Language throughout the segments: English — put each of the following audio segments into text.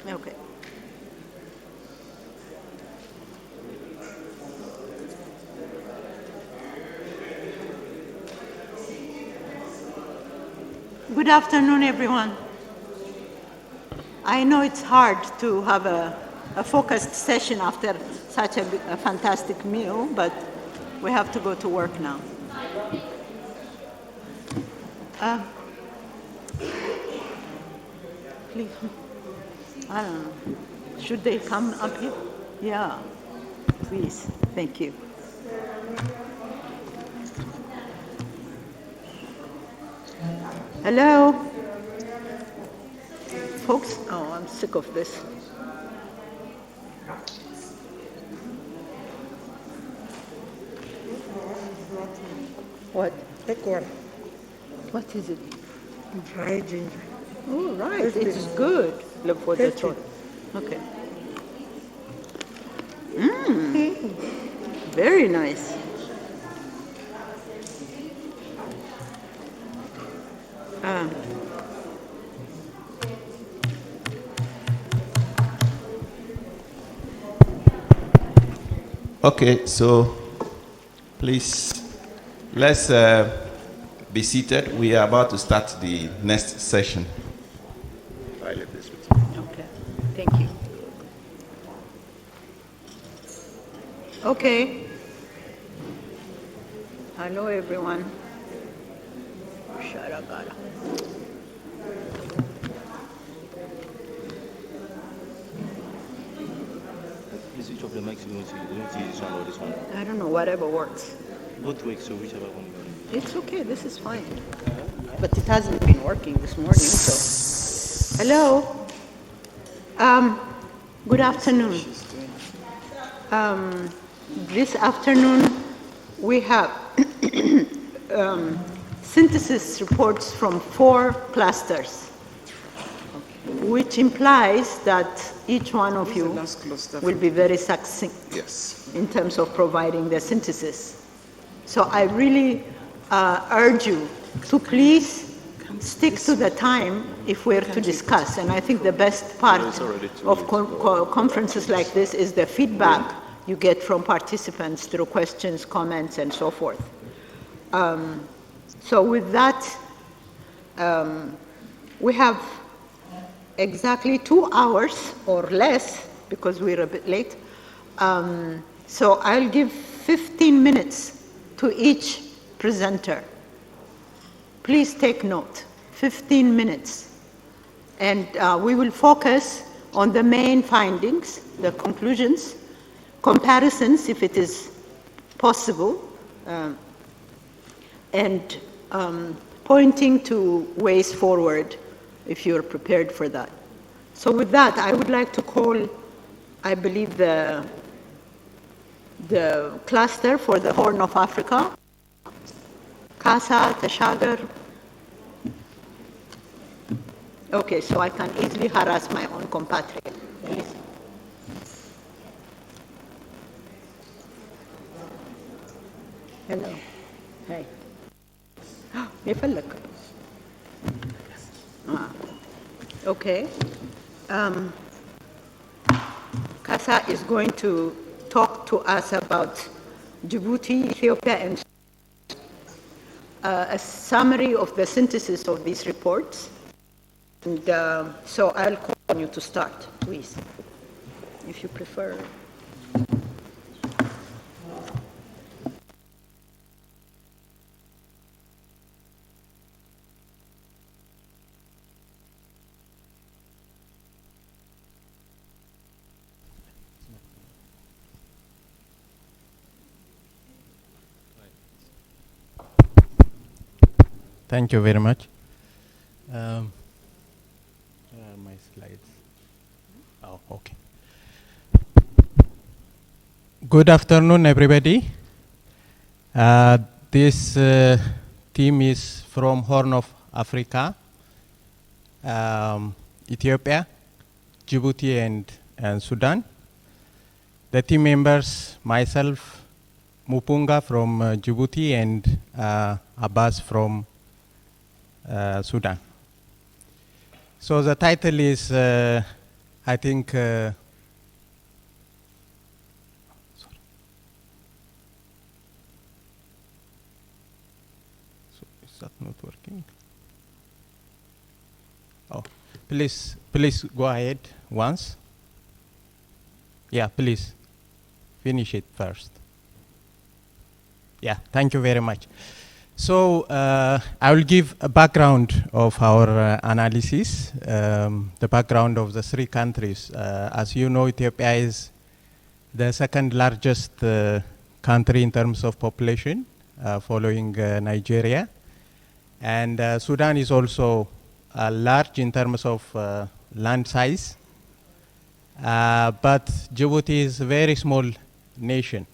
Okay. Good afternoon, everyone. I know it's hard to have a focused session after such a fantastic meal, but we have to go to work now. Please, I don't know. Should they come up here? Yeah, please. Thank you. Hello? Folks, oh, I'm sick of this. What? Tekwa, What is it? dry ginger. Oh, right, it's good. Look for the throat. Okay. Very nice. Okay, so please, let's be seated. We are about to start the next session. I leave this with you. Okay, thank you. Okay. Hello, everyone. Sharagara. Which of the mics you want to use, this one or this one? I don't know, whatever works. Both work, so whichever one you want. It's okay, this is fine. But it hasn't been working this morning, so. Hello. Good afternoon. This afternoon we have synthesis reports from 4 clusters, which implies that each one of you will be very succinct in terms of providing the synthesis. So I really urge you to please stick to the time if we're to discuss. And I think the best part of conferences like this is the feedback you get from participants through questions, comments, and so forth. So with that, we have exactly 2 hours or less, because we're a bit late. So I'll give 15 minutes to each presenter. Please take note, 15 minutes. And we will focus on the main findings, the conclusions, comparisons if it is possible, and pointing to ways forward if you're prepared for that. So with that, I would like to call, I believe, the cluster for the Horn of Africa, Kassa, Teshager. Okay, so I can easily harass my own compatriot. Please. Hello. Hey. يفلك. Okay. Kassa is going to talk to us about Djibouti, Ethiopia, and a summary of the synthesis of these reports. And so I'll call on you to start, please, if you prefer. Thank you very much. Where are my slides? Oh, okay. Good afternoon, everybody. This team is from Horn of Africa, Ethiopia, Djibouti, and Sudan. The team members, myself, Mupunga from Djibouti, and Abbas from Sudan. So the title is I think sorry. So is that not working? Oh, please go ahead once. Yeah, please finish it first. Yeah, thank you very much. So I will give a background of our analysis, the background of the three countries. As you know, Ethiopia is the second largest country in terms of population, following Nigeria. And Sudan is also large in terms of land size. But Djibouti is a very small nation.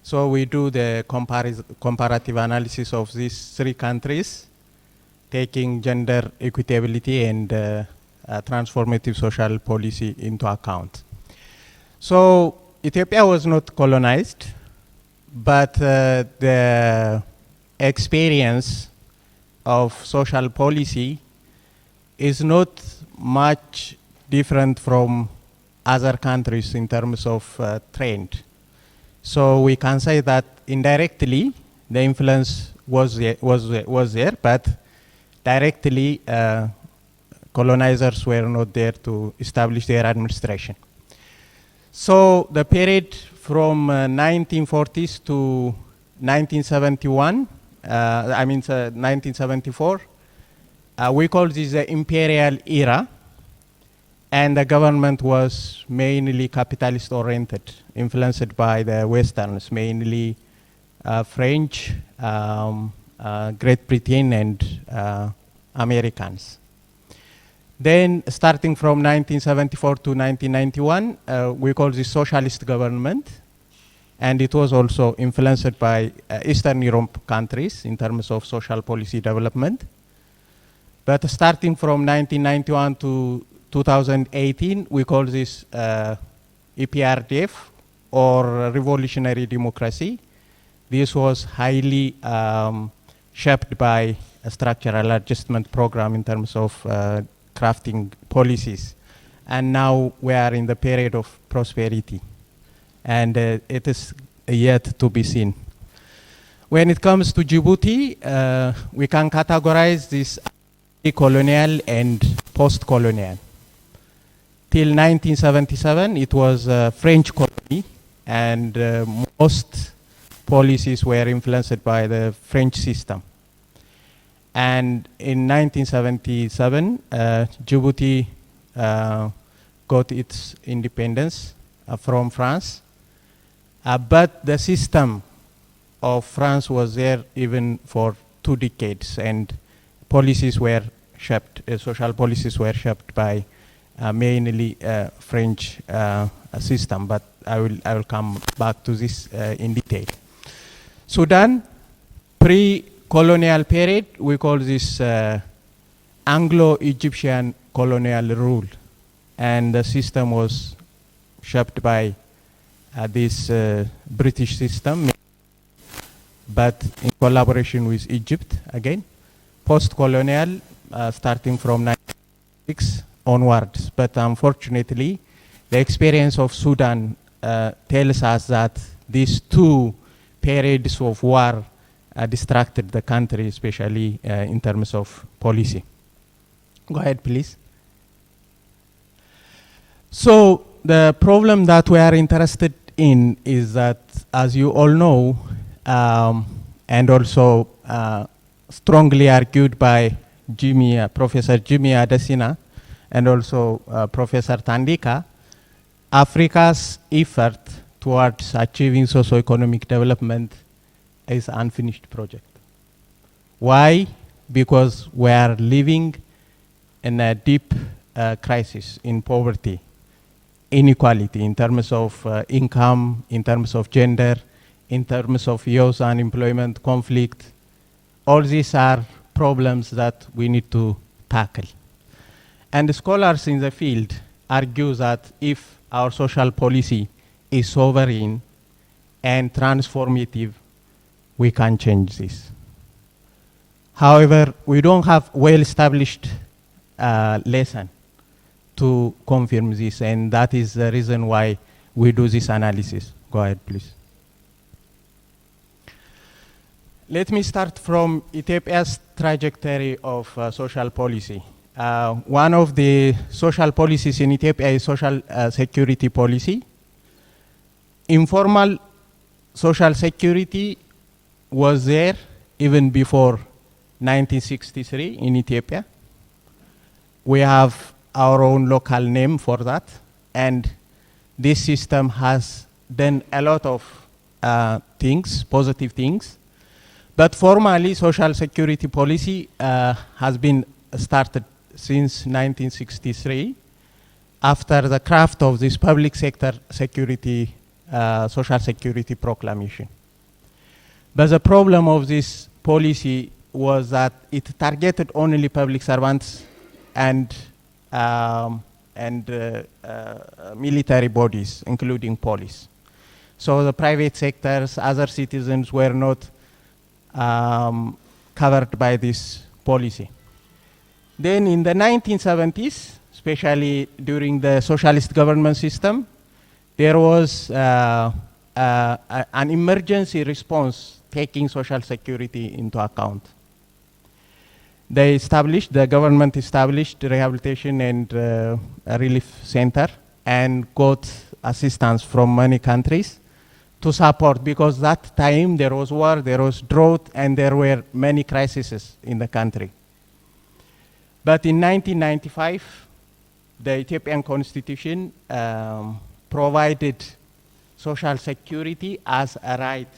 So we do the comparative analysis of these three countries, taking gender equitability and transformative social policy into account. So Ethiopia was not colonized, but the experience of social policy is not much different from other countries in terms of trend. So we can say that indirectly the influence was there, but directly colonizers were not there to establish their administration. So the period from 1940s to 1971, 1974, we call this the imperial era. And the government was mainly capitalist oriented, influenced by the Westerns, mainly French, Great Britain, and Americans. Then, starting from 1974 to 1991, we call this socialist government. And it was also influenced by Eastern Europe countries in terms of social policy development. But starting from 1991 to 2018, we call this EPRDF, or Revolutionary Democracy. This was highly shaped by a structural adjustment program in terms of crafting policies. And now we are in the period of prosperity. And it is yet to be seen. When it comes to Djibouti, we can categorize this colonial and post-colonial. Till 1977, it was a French colony, and most policies were influenced by the French system. And in 1977, Djibouti got its independence from France, but the system of France was there even for 2 decades, and policies were shaped, social policies were shaped by mainly French system, but I will come back to this in detail. Sudan, pre-colonial period, we call this Anglo-Egyptian colonial rule, and the system was shaped by this British system, but in collaboration with Egypt again. Post-colonial, starting from 1996 onwards, but unfortunately the experience of Sudan tells us that these 2 periods of war distracted the country, especially in terms of policy. Go ahead, please. So the problem that we are interested in is that, as you all know, and also strongly argued by Professor Jimmy Adesina, and also Professor Tandika, Africa's effort towards achieving socio-economic development is an unfinished project. Why? Because we are living in a deep crisis in poverty, inequality in terms of income, in terms of gender, in terms of youth unemployment, conflict. All these are problems that we need to tackle. And the scholars in the field argue that if our social policy is sovereign and transformative, we can change this. However, we don't have well-established lesson to confirm this, and that is the reason why we do this analysis. Go ahead, please. Let me start from Ethiopia's trajectory of social policy. One of the social policies in Ethiopia is social security policy. Informal social security was there even before 1963 in Ethiopia. We have our own local name for that, and this system has done a lot of things, positive things. But formally, social security policy has been started since 1963 after the craft of this public sector security, social security proclamation. But the problem of this policy was that it targeted only public servants and military bodies, including police. So the private sectors, other citizens were not covered by this policy. Then in the 1970s, especially during the socialist government system, there was an emergency response taking social security into account. The government established rehabilitation and a relief center and got assistance from many countries to support, because that time there was war, there was drought, and there were many crises in the country. But in 1995, the Ethiopian constitution provided social security as a right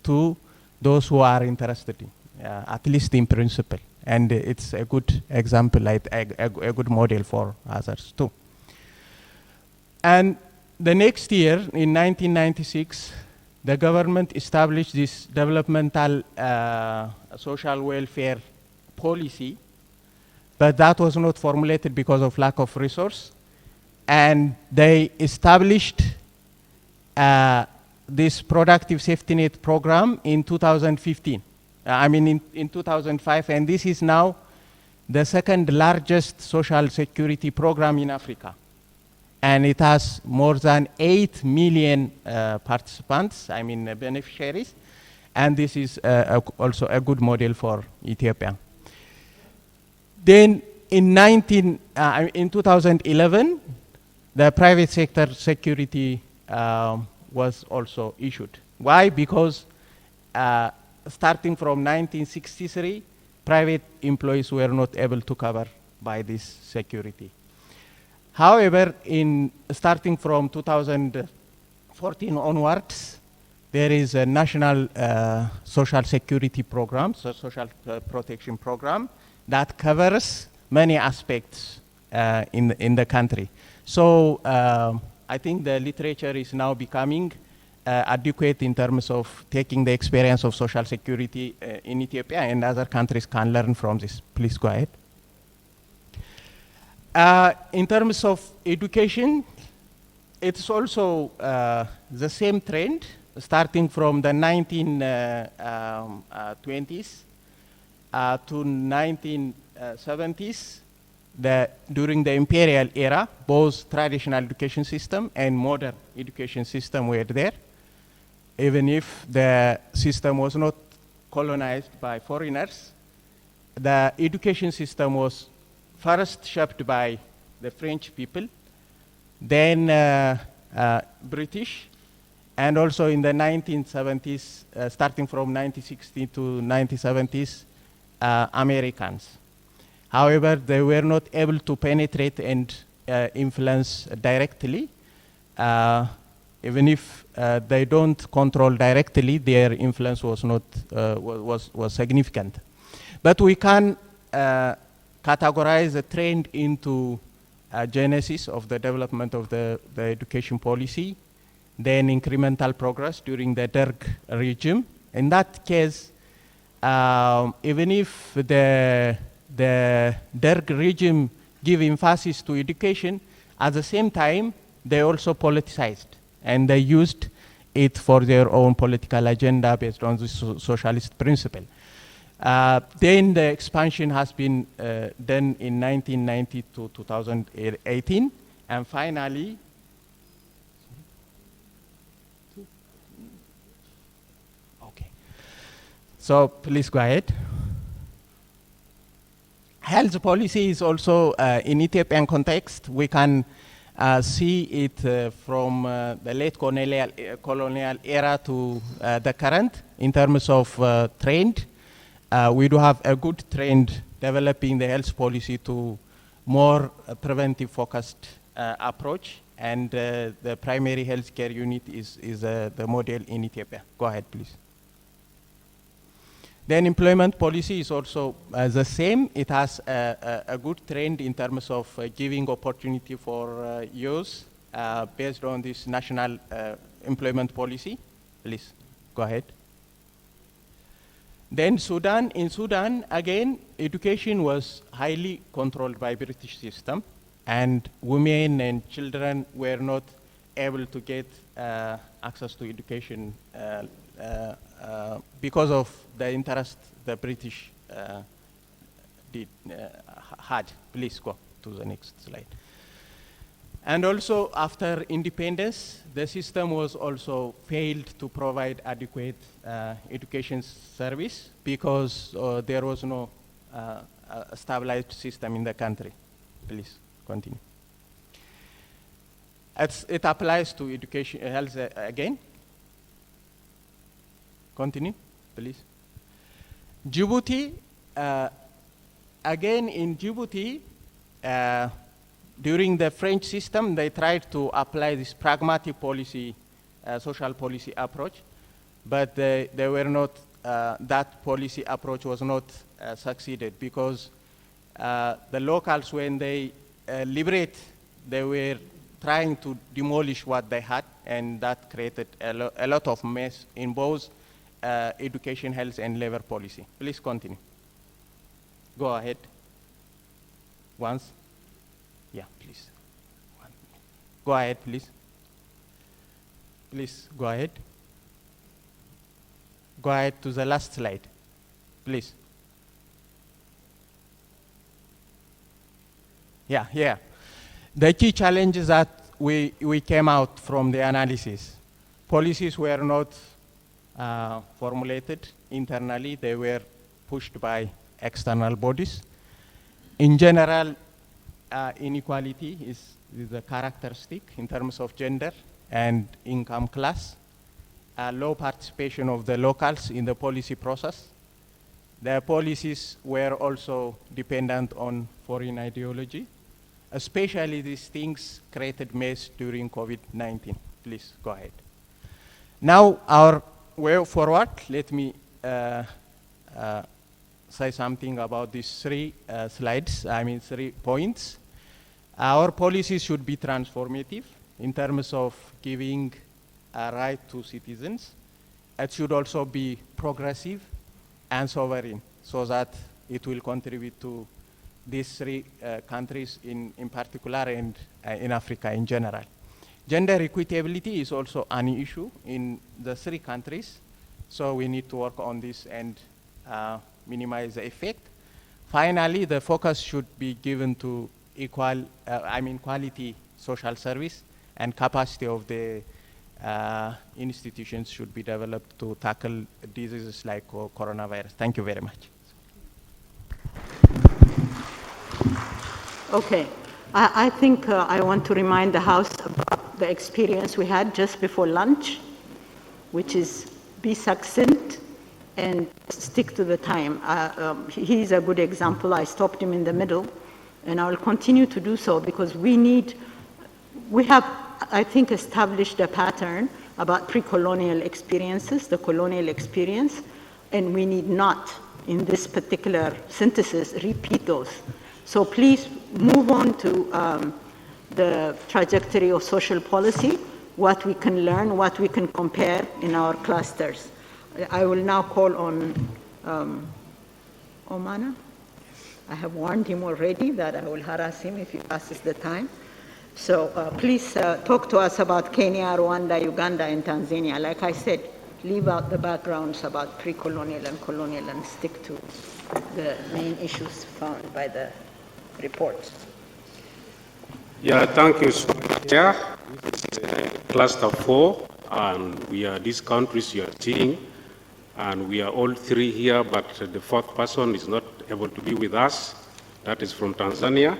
to those who are interested in, at least in principle. And it's a good example, like a good model for others too. And the next year, in 1996, the government established this developmental social welfare policy, but that was not formulated because of lack of resource. And they established this productive safety net program in 2015. In 2005, and this is now the second largest social security program in Africa. And it has more than 8 million participants, beneficiaries, and this is also a good model for Ethiopia. Then in 2011, the private sector security was also issued. Why? Because starting from 1963, private employees were not able to cover by this security. However, starting from 2014 onwards, there is a national social security program, social protection program, that covers many aspects in the country. So I think the literature is now becoming adequate in terms of taking the experience of social security in Ethiopia, and other countries can learn from this. Please go ahead. In terms of education, it's also the same trend, starting from the 1920s to 1970s. During the imperial era, both traditional education system and modern education system were there, even if the system was not colonized by foreigners. The education system was first shaped by the French people, then British, and also in the 1970s, starting from 1960 to 1970s, Americans. However, they were not able to penetrate and influence directly. Even if they don't control directly, their influence was not was significant. But we can categorize the trend into a genesis of the development of the education policy, then incremental progress during the Derg regime. In that case, even if the Derg regime gave emphasis to education, at the same time, they also politicized, and they used it for their own political agenda based on the socialist principle. Then the expansion has been done in 1990 to 2018, and finally, okay. So please go ahead. Health policy is also in Ethiopian context. We can see it from the late colonial era to the current in terms of trend. We do have a good trend developing the health policy to more preventive focused approach, and the primary healthcare unit is the model in Ethiopia. Go ahead, please. Then employment policy is also the same. It has a good trend in terms of giving opportunity for youth based on this national employment policy. Please, go ahead. Then Sudan, in Sudan, again, education was highly controlled by British system, and women and children were not able to get access to education because of the interest the British had. Please go to the next slide. And also after independence, the system was also failed to provide adequate education service because there was no stabilized system in the country. Please continue. It applies to education, health again. Continue, please. Djibouti, again in Djibouti, during the French system, they tried to apply this pragmatic policy, social policy approach, but they were not, that policy approach was not succeeded because the locals, when they liberate, they were trying to demolish what they had, and that created a lot of mess in both education, health, and labor policy. Please continue. Go ahead. Once. Yeah, please. Go ahead, please. Please, go ahead. Go ahead to the last slide, please. Yeah. The key challenges that we came out from the analysis. Policies were not formulated internally. They were pushed by external bodies. In general, inequality is a characteristic in terms of gender and income class. Low participation of the locals in the policy process. Their policies were also dependent on foreign ideology. Especially these things created mess during COVID-19. Please go ahead. Now our way forward, let me say something about these three slides, 3 points. Our policies should be transformative in terms of giving a right to citizens. It should also be progressive and sovereign so that it will contribute to these three countries in particular and in Africa in general. Gender equitability is also an issue in the three countries, so we need to work on this and minimize the effect. Finally, the focus should be given to quality social service, and capacity of the institutions should be developed to tackle diseases like coronavirus. Thank you very much. Okay, I think I want to remind the House about the experience we had just before lunch, which is be succinct and stick to the time. He's a good example. I stopped him in the middle, and I will continue to do so because we have, I think, established a pattern about pre-colonial experiences, the colonial experience, and we need not, in this particular synthesis, repeat those. So please move on to the trajectory of social policy, what we can learn, what we can compare in our clusters. I will now call on Omona. I have warned him already that I will harass him if he passes the time. So please talk to us about Kenya, Rwanda, Uganda, and Tanzania. Like I said, leave out the backgrounds about pre-colonial and colonial and stick to the main issues found by the report. Yeah, thank you so much, Chair. Cluster 4, and we are these countries you are seeing, and we are all three here, but the fourth person is not able to be with us. That is from Tanzania.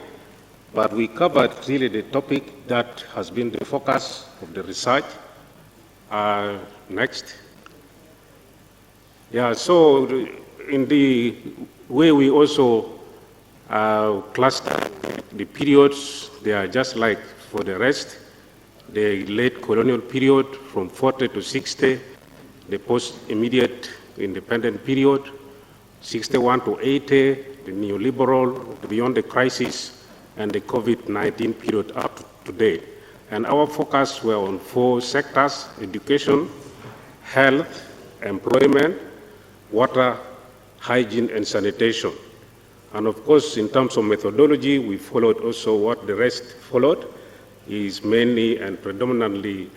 But we covered really the topic that has been the focus of the research. Next. Yeah, so in the way we also cluster the periods, they are just like for the rest. The late colonial period from 40 to 60, the post-immediate independent period, 61 to 80, the neoliberal, beyond the crisis, and the COVID-19 period up to date. And our focus were on 4 sectors: education, health, employment, water, hygiene, and sanitation. And of course, in terms of methodology, we followed also what the rest followed, is mainly and predominantly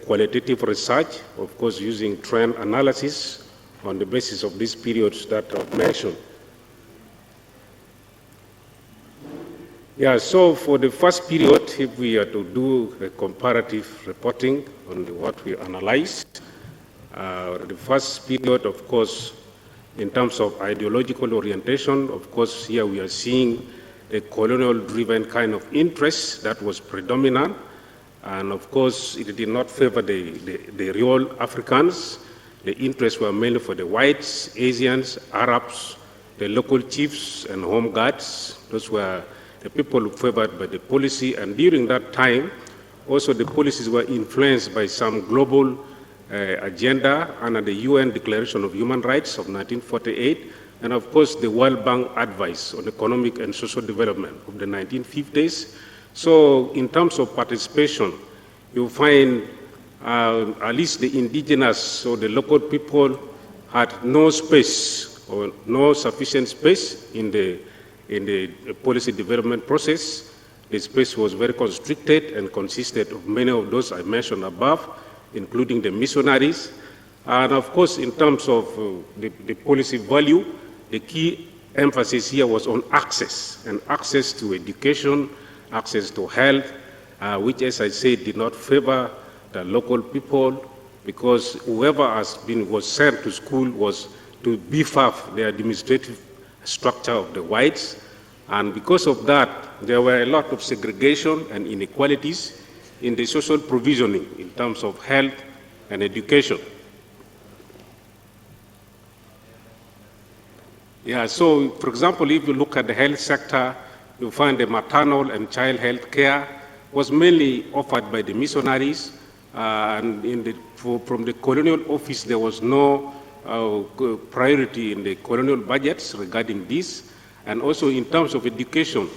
qualitative research, of course, using trend analysis on the basis of these periods that I've mentioned. Yeah, so for the first period, if we are to do a comparative reporting on what we analyzed, the first period, of course, in terms of ideological orientation, of course, here we are seeing a colonial-driven kind of interest that was predominant, and of course, it did not favor the real Africans. The interests were mainly for the whites, Asians, Arabs, the local chiefs, and home guards. Those were the people favored by the policy, and during that time, also the policies were influenced by some global agenda under the UN Declaration of Human Rights of 1948, and of course the World Bank Advice on Economic and Social Development of the 1950s. So in terms of participation, you find at least the indigenous or the local people had no space or no sufficient space in the policy development process. The space was very constricted and consisted of many of those I mentioned above, including the missionaries. And of course, in terms of the policy value, the key emphasis here was on access, and access to education, access to health, which, as I said, did not favor the local people, because whoever was sent to school was to beef up the administrative structure of the whites. And because of that, there were a lot of segregation and inequalities in the social provisioning in terms of health and education. Yeah, so for example, if you look at the health sector, you find the maternal and child health care was mainly offered by the missionaries, and from the colonial office there was no priority in the colonial budgets regarding this. And also in terms of education,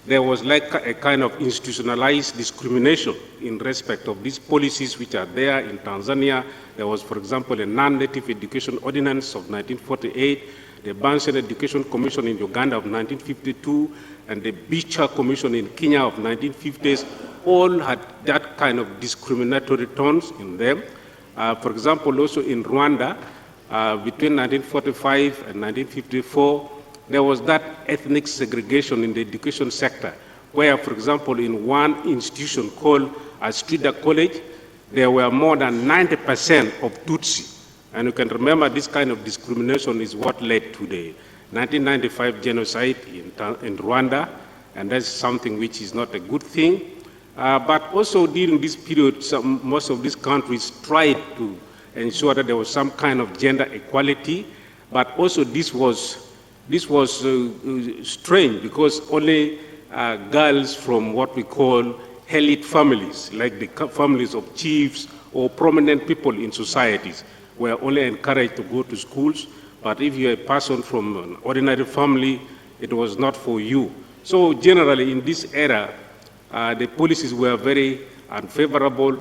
there was like a kind of institutionalized discrimination in respect of these policies which are there in Tanzania. There was, for example, a non-native education ordinance of 1948, the Bansen Education Commission in Uganda of 1952, and the Bicha Commission in Kenya of 1950s, all had that kind of discriminatory tones in them. For example, also in Rwanda, between 1945 and 1954, there was that ethnic segregation in the education sector, where, for example, in one institution called Strida College, there were more than 90% of Tutsi. And you can remember this kind of discrimination is what led to the 1995 genocide in Rwanda, and that's something which is not a good thing. But also during this period, most of these countries tried to ensure that there was some kind of gender equality, but also this was strange because only girls from what we call elite families, like the families of chiefs or prominent people in societies, were only encouraged to go to schools. But if you're a person from an ordinary family, it was not for you. So generally in this era, the policies were very unfavorable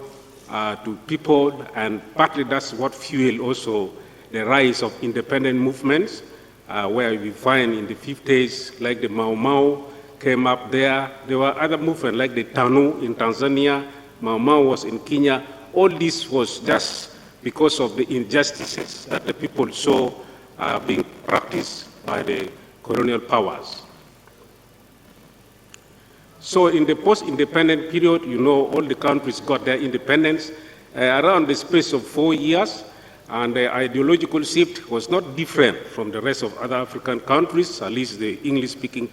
to people, and partly that's what fueled also the rise of independent movements, where we find in the 50s, like the Mau Mau came up there. There were other movements like the TANU in Tanzania, Mau Mau was in Kenya. All this was just because of the injustices that the people saw being practiced by the colonial powers. So in the post-independent period, you know, all the countries got their independence around the space of 4 years, and the ideological shift was not different from the rest of other African countries, at least the English-speaking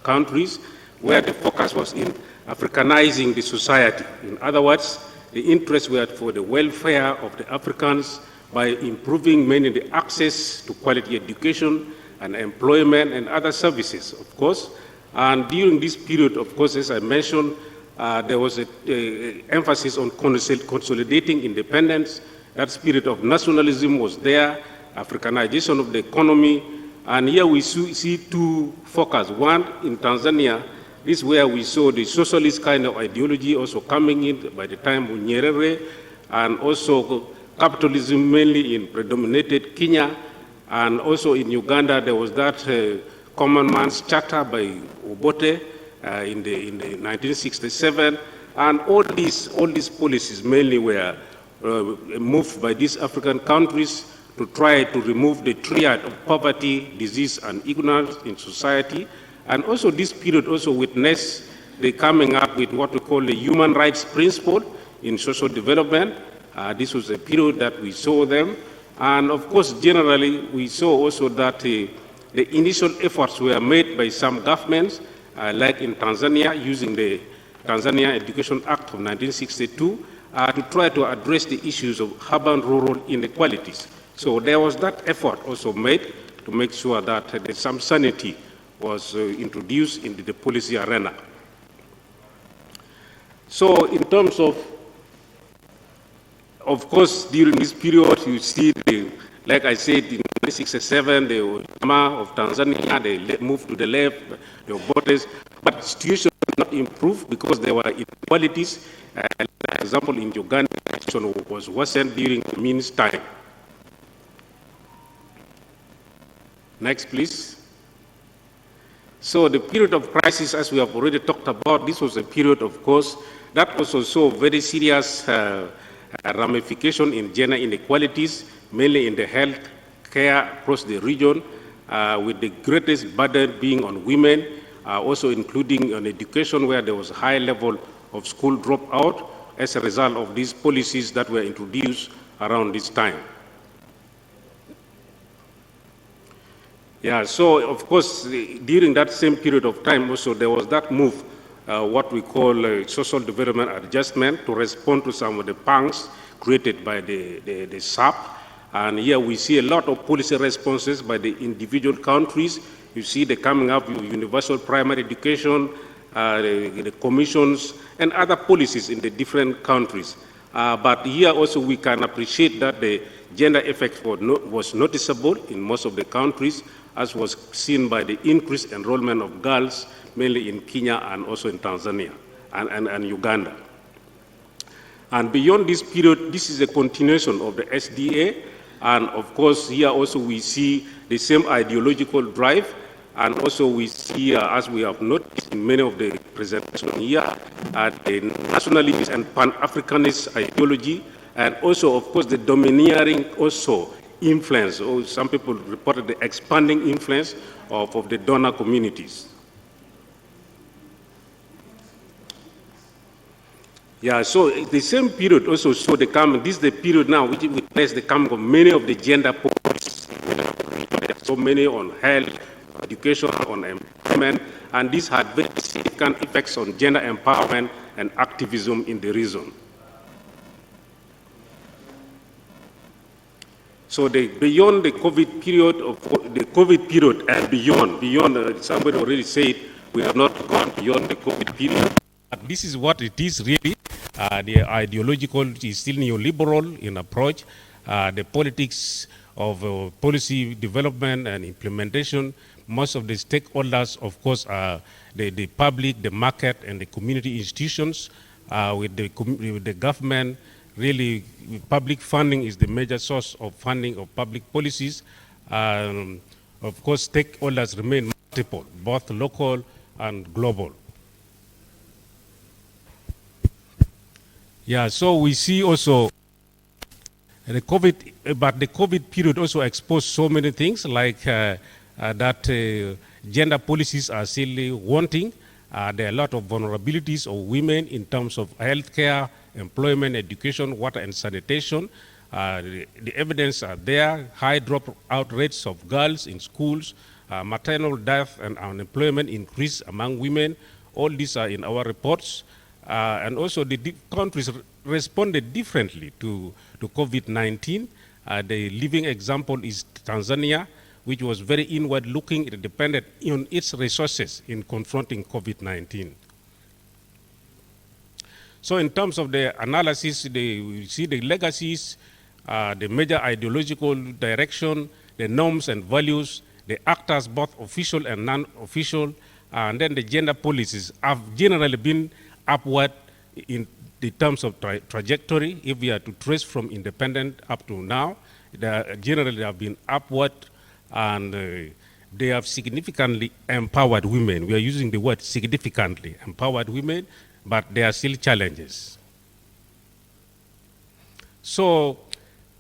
countries, where the focus was in Africanizing the society. In other words, the interests were for the welfare of the Africans by improving mainly the access to quality education and employment and other services, of course. And during this period, of course, as I mentioned, there was an emphasis on consolidating independence. That spirit of nationalism was there, Africanization of the economy. And here we see two focus. One, in Tanzania, this is where we saw the socialist kind of ideology also coming in by the time of Nyerere, and also capitalism mainly in predominated Kenya. And also in Uganda, there was that Common Man's Charter by Obote in the 1967, and all these policies mainly were moved by these African countries to try to remove the triad of poverty, disease, and ignorance in society. And also this period also witnessed the coming up with what we call the human rights principle in social development. This was a period that we saw them. And of course, generally, we saw also that the initial efforts were made by some governments, like in Tanzania, using the Tanzania Education Act of 1962, to try to address the issues of urban-rural inequalities. So there was that effort also made to make sure that some sanity was introduced into the policy arena. So in terms of course, during this period, you see, like I said, in 1967, the Omona of Tanzania, they moved to the left, the Obotes, but the situation did not improve because there were inequalities. For example, in Uganda, the situation was worsened during the Min's time. Next, please. So the period of crisis, as we have already talked about, this was a period, of course, that also saw very serious ramification in gender inequalities, mainly in the health care across the region, with the greatest burden being on women, also including on education, where there was a high level of school dropout as a result of these policies that were introduced around this time. Yeah, so of course, during that same period of time also, there was that move, what we call social development adjustment, to respond to some of the pangs created by the SAP. And here we see a lot of policy responses by the individual countries. You see the coming up with universal primary education, the commissions, and other policies in the different countries. But here also we can appreciate that the gender effect was noticeable in most of the countries, as was seen by the increased enrollment of girls, mainly in Kenya and also in Tanzania and Uganda. And beyond this period, this is a continuation of the SDA, and of course here also we see the same ideological drive, and also we see, as we have noticed in many of the presentations here, the nationalist and Pan-Africanist ideology, and also of course the domineering also influence, or some people reported the expanding influence of the donor communities. Yeah, so the same period also saw the coming, this is the period now which witnessed the coming of many of the gender policies. So many on health, education, on employment, and this had very significant effects on gender empowerment and activism in the region. So beyond the COVID period, and beyond, somebody already said, we have not gone beyond the COVID period. But this is what it is really. The ideological is still neoliberal in approach. The politics of policy development and implementation, most of the stakeholders, of course, are the public, the market, and the community institutions. With the government, really, public funding is the major source of funding of public policies. Of course, stakeholders remain multiple, both local and global. Yeah, so we see also The COVID period also exposed so many things like that gender policies are still wanting. There are a lot of vulnerabilities of women in terms of healthcare, employment, education, water and sanitation. The evidence are there, high dropout rates of girls in schools, maternal death and unemployment increase among women. All these are in our reports. And also the countries responded differently to COVID-19. The living example is Tanzania, which was very inward-looking. It depended on its resources in confronting COVID-19. So in terms of the analysis, we see the legacies, the major ideological direction, the norms and values, the actors, both official and non-official, and then the gender policies have generally been upward in the terms of trajectory. If we are to trace from independent up to now, they generally have been upward, and they have significantly empowered women. We are using the word significantly empowered women, but there are still challenges. So,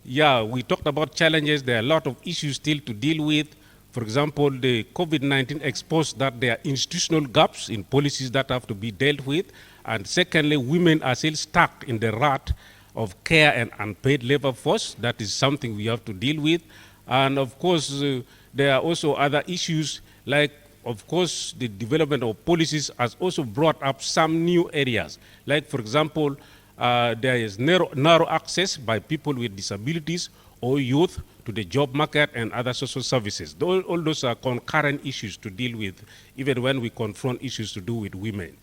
yeah, we talked about challenges. There are a lot of issues still to deal with. For example, the COVID-19 exposed that there are institutional gaps in policies that have to be dealt with. And secondly, women are still stuck in the rut of care and unpaid labor force. That is something we have to deal with. And of course, there are also other issues like, of course, the development of policies has also brought up some new areas. Like, for example, there is narrow access by people with disabilities or youth to the job market and other social services. All those are concurrent issues to deal with, even when we confront issues to do with women.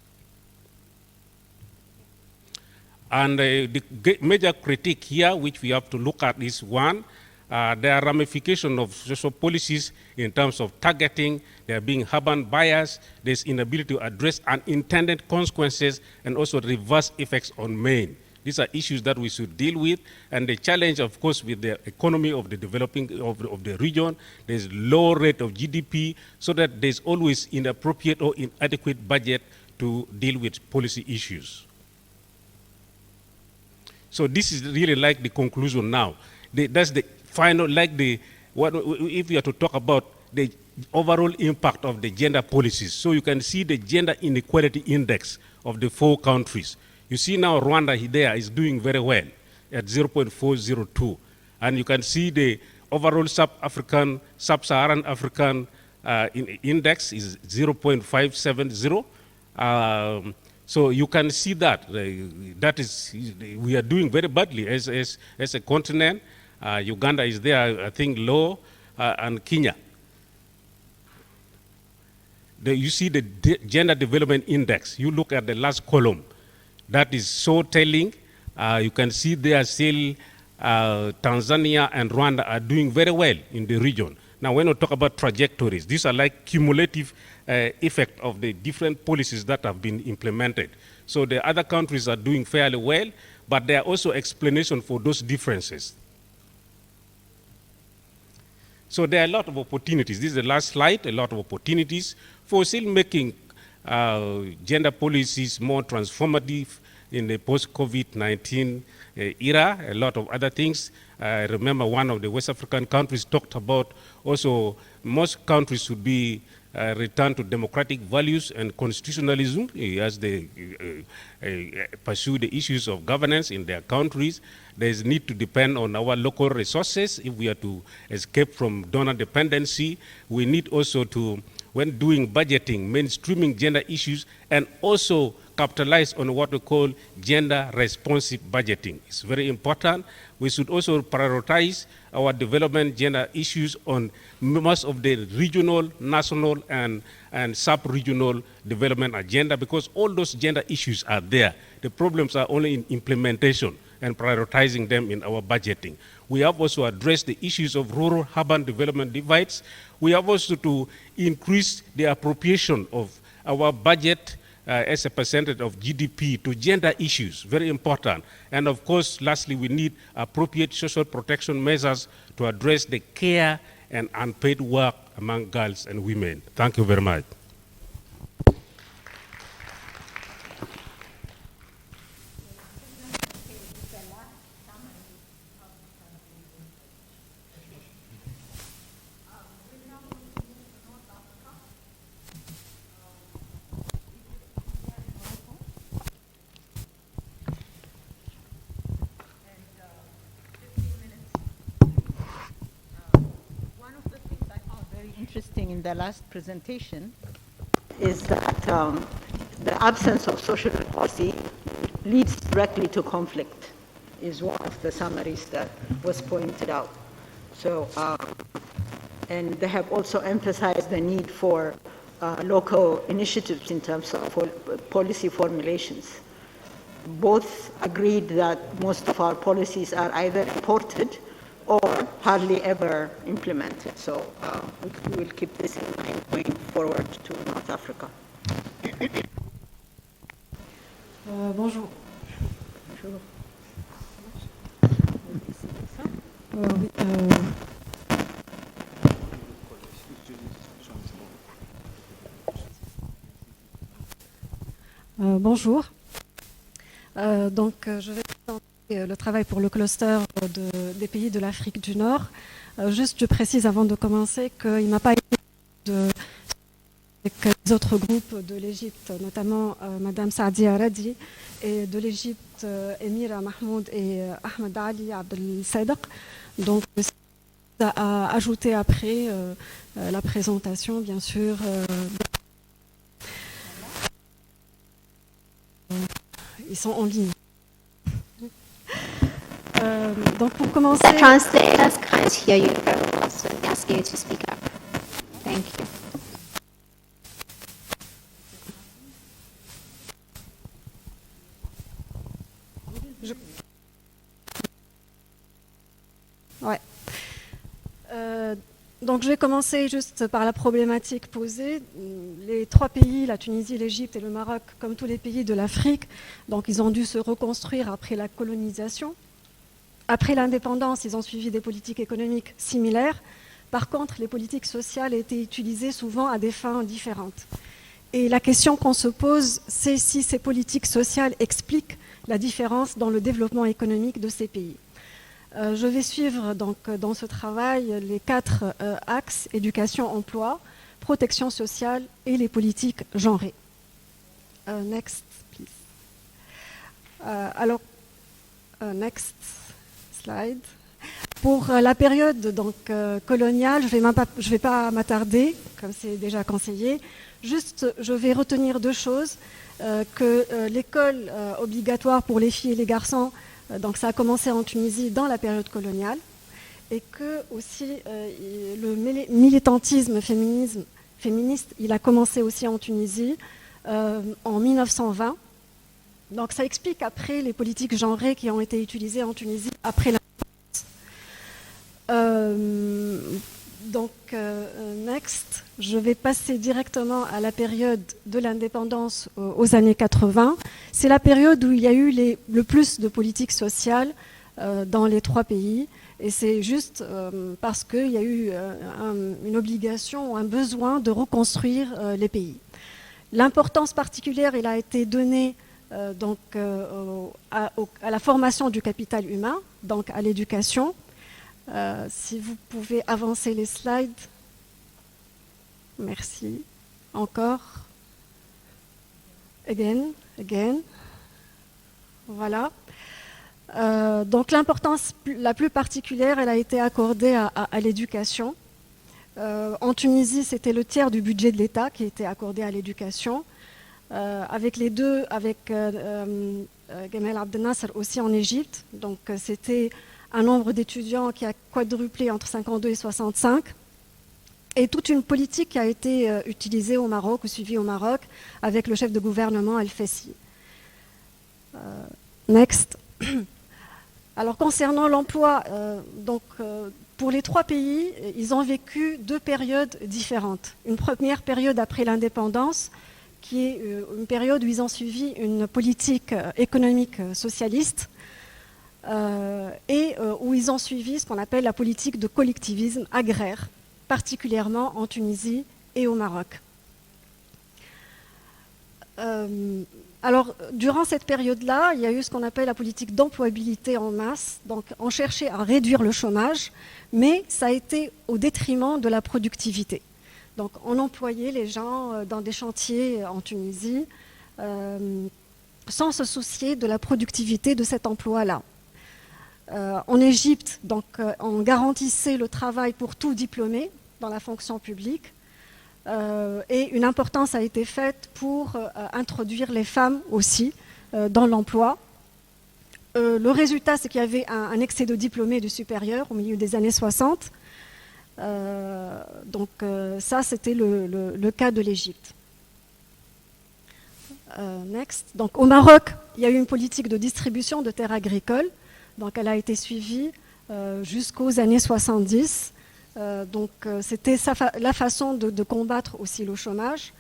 And the major critique here, which we have to look at, is one, there are ramifications of social policies in terms of targeting, there being urban bias, there's inability to address unintended consequences, and also reverse effects on men. These are issues that we should deal with, and the challenge, of course, with the economy of the developing of the region, there's low rate of GDP, so that there's always inappropriate or inadequate budget to deal with policy issues. So this is really like the conclusion now. That's the final, like if we are to talk about the overall impact of the gender policies. So you can see the gender inequality index of the 4 countries. You see now Rwanda there is doing very well at 0.402. And you can see the overall sub-Saharan African index is 0.570. So you can see that, we are doing very badly as a continent. Uganda is there, I think, low, and Kenya. You see the gender development index. You look at the last column. That is so telling. You can see there still Tanzania and Rwanda are doing very well in the region. Now, when we talk about trajectories, these are like cumulative effect of the different policies that have been implemented. So the other countries are doing fairly well, but there are also explanations for those differences. So there are a lot of opportunities. This is the last slide, a lot of opportunities for still making gender policies more transformative in the post-COVID-19 era, a lot of other things. I remember one of the West African countries talked about also most countries should be return to democratic values and constitutionalism as they pursue the issues of governance in their countries. There is need to depend on our local resources if we are to escape from donor dependency. We need also to, when doing budgeting, mainstreaming gender issues and also capitalize on what we call gender responsive budgeting. It's very important. We should also prioritize our development gender issues on most of the regional, national, and sub-regional development agenda, because all those gender issues are there. The problems are only in implementation and prioritizing them in our budgeting. We have also addressed the issues of rural-urban development divides. We have also to increase the appropriation of our budget as a percentage of GDP to gender issues, very important. And of course, lastly, we need appropriate social protection measures to address the care and unpaid work among girls and women. Thank you very much. in the last presentation is that the absence of social policy leads directly to conflict, is one of the summaries that was pointed out. So, and they have also emphasized the need for local initiatives in terms of policy formulations. Both agreed that most of our policies are either imported or hardly ever implemented. So we will keep this in mind going forward to North Africa. Bonjour. Bonjour. Bonjour. Donc, je vais présenter le travail pour le cluster des pays de l'Afrique du Nord. Juste, je précise avant de commencer qu'il n'a pas été avec les autres groupes de l'Égypte, notamment Madame Saadia Radi, et de l'Égypte, Emira Mahmoud et Ahmed Ali Abdel Sadek. Donc, à ajouter après la présentation, bien sûr. Ils sont en ligne. Donc pour commencer... The translators can't hear you very well, so I ask you to speak up. Thank you. Ouais. Donc je vais commencer juste par la problématique posée. Les trois pays, la Tunisie, l'Égypte et le Maroc, comme tous les pays de l'Afrique, donc ils ont dû se reconstruire après la colonisation. Après l'indépendance, ils ont suivi des politiques économiques similaires. Par contre, les politiques sociales étaient utilisées souvent à des fins différentes. Et la question qu'on se pose, c'est si ces politiques sociales expliquent la différence dans le développement économique de ces pays. Je vais suivre donc dans ce travail les 4 axes: éducation, emploi, protection sociale et les politiques genrées. Next, please. Next slide. Pour la période donc, coloniale, je ne vais pas m'attarder, comme c'est déjà conseillé. Juste, je vais retenir 2 choses. Que l'école obligatoire pour les filles et les garçons, donc ça a commencé en Tunisie dans la période coloniale, et que aussi le militantisme féministe, il a commencé aussi en Tunisie en 1920. Donc ça explique après les politiques genrées qui ont été utilisées en Tunisie après l'indépendance. Next, je vais passer directement à la période de l'indépendance aux années 80. C'est la période où il y a eu le plus de politiques sociales dans les 3 pays. Et c'est juste parce qu'il y a eu une obligation ou un besoin de reconstruire les pays. L'importance particulière, elle a été donnée donc, à la formation du capital humain, donc à l'éducation. Si vous pouvez avancer les slides. Merci. Encore. Again. Voilà. Donc l'importance la plus particulière, elle a été accordée à l'éducation. En Tunisie, c'était le tiers du budget de l'État qui était accordé à l'éducation. Avec les deux, avec Gamal Abdel Nasser aussi en Égypte. Donc c'était un nombre d'étudiants qui a quadruplé entre 52 et 65. Et toute une politique qui a été utilisée au Maroc ou suivie au Maroc avec le chef de gouvernement Al-Fessi. Next. Alors concernant l'emploi, pour les 3 pays, ils ont vécu 2 périodes différentes. Une première période après l'indépendance, qui est une période où ils ont suivi une politique économique socialiste, et où ils ont suivi ce qu'on appelle la politique de collectivisme agraire, particulièrement en Tunisie et au Maroc. Alors, durant cette période-là, il y a eu ce qu'on appelle la politique d'employabilité en masse. Donc, on cherchait à réduire le chômage, mais ça a été au détriment de la productivité. Donc, on employait les gens dans des chantiers en Tunisie sans se soucier de la productivité de cet emploi-là. En Égypte, donc, on garantissait le travail pour tout diplômé dans la fonction publique. et une importance a été faite pour introduire les femmes aussi dans l'emploi. Le résultat, c'est qu'il y avait un excès de diplômés du supérieur au milieu des années 60. Ça, c'était le cas de l'Égypte. Next. Donc, au Maroc, il y a eu une politique de distribution de terres agricoles. Donc, elle a été suivie jusqu'aux années 70. C'était la façon de combattre aussi le chômage.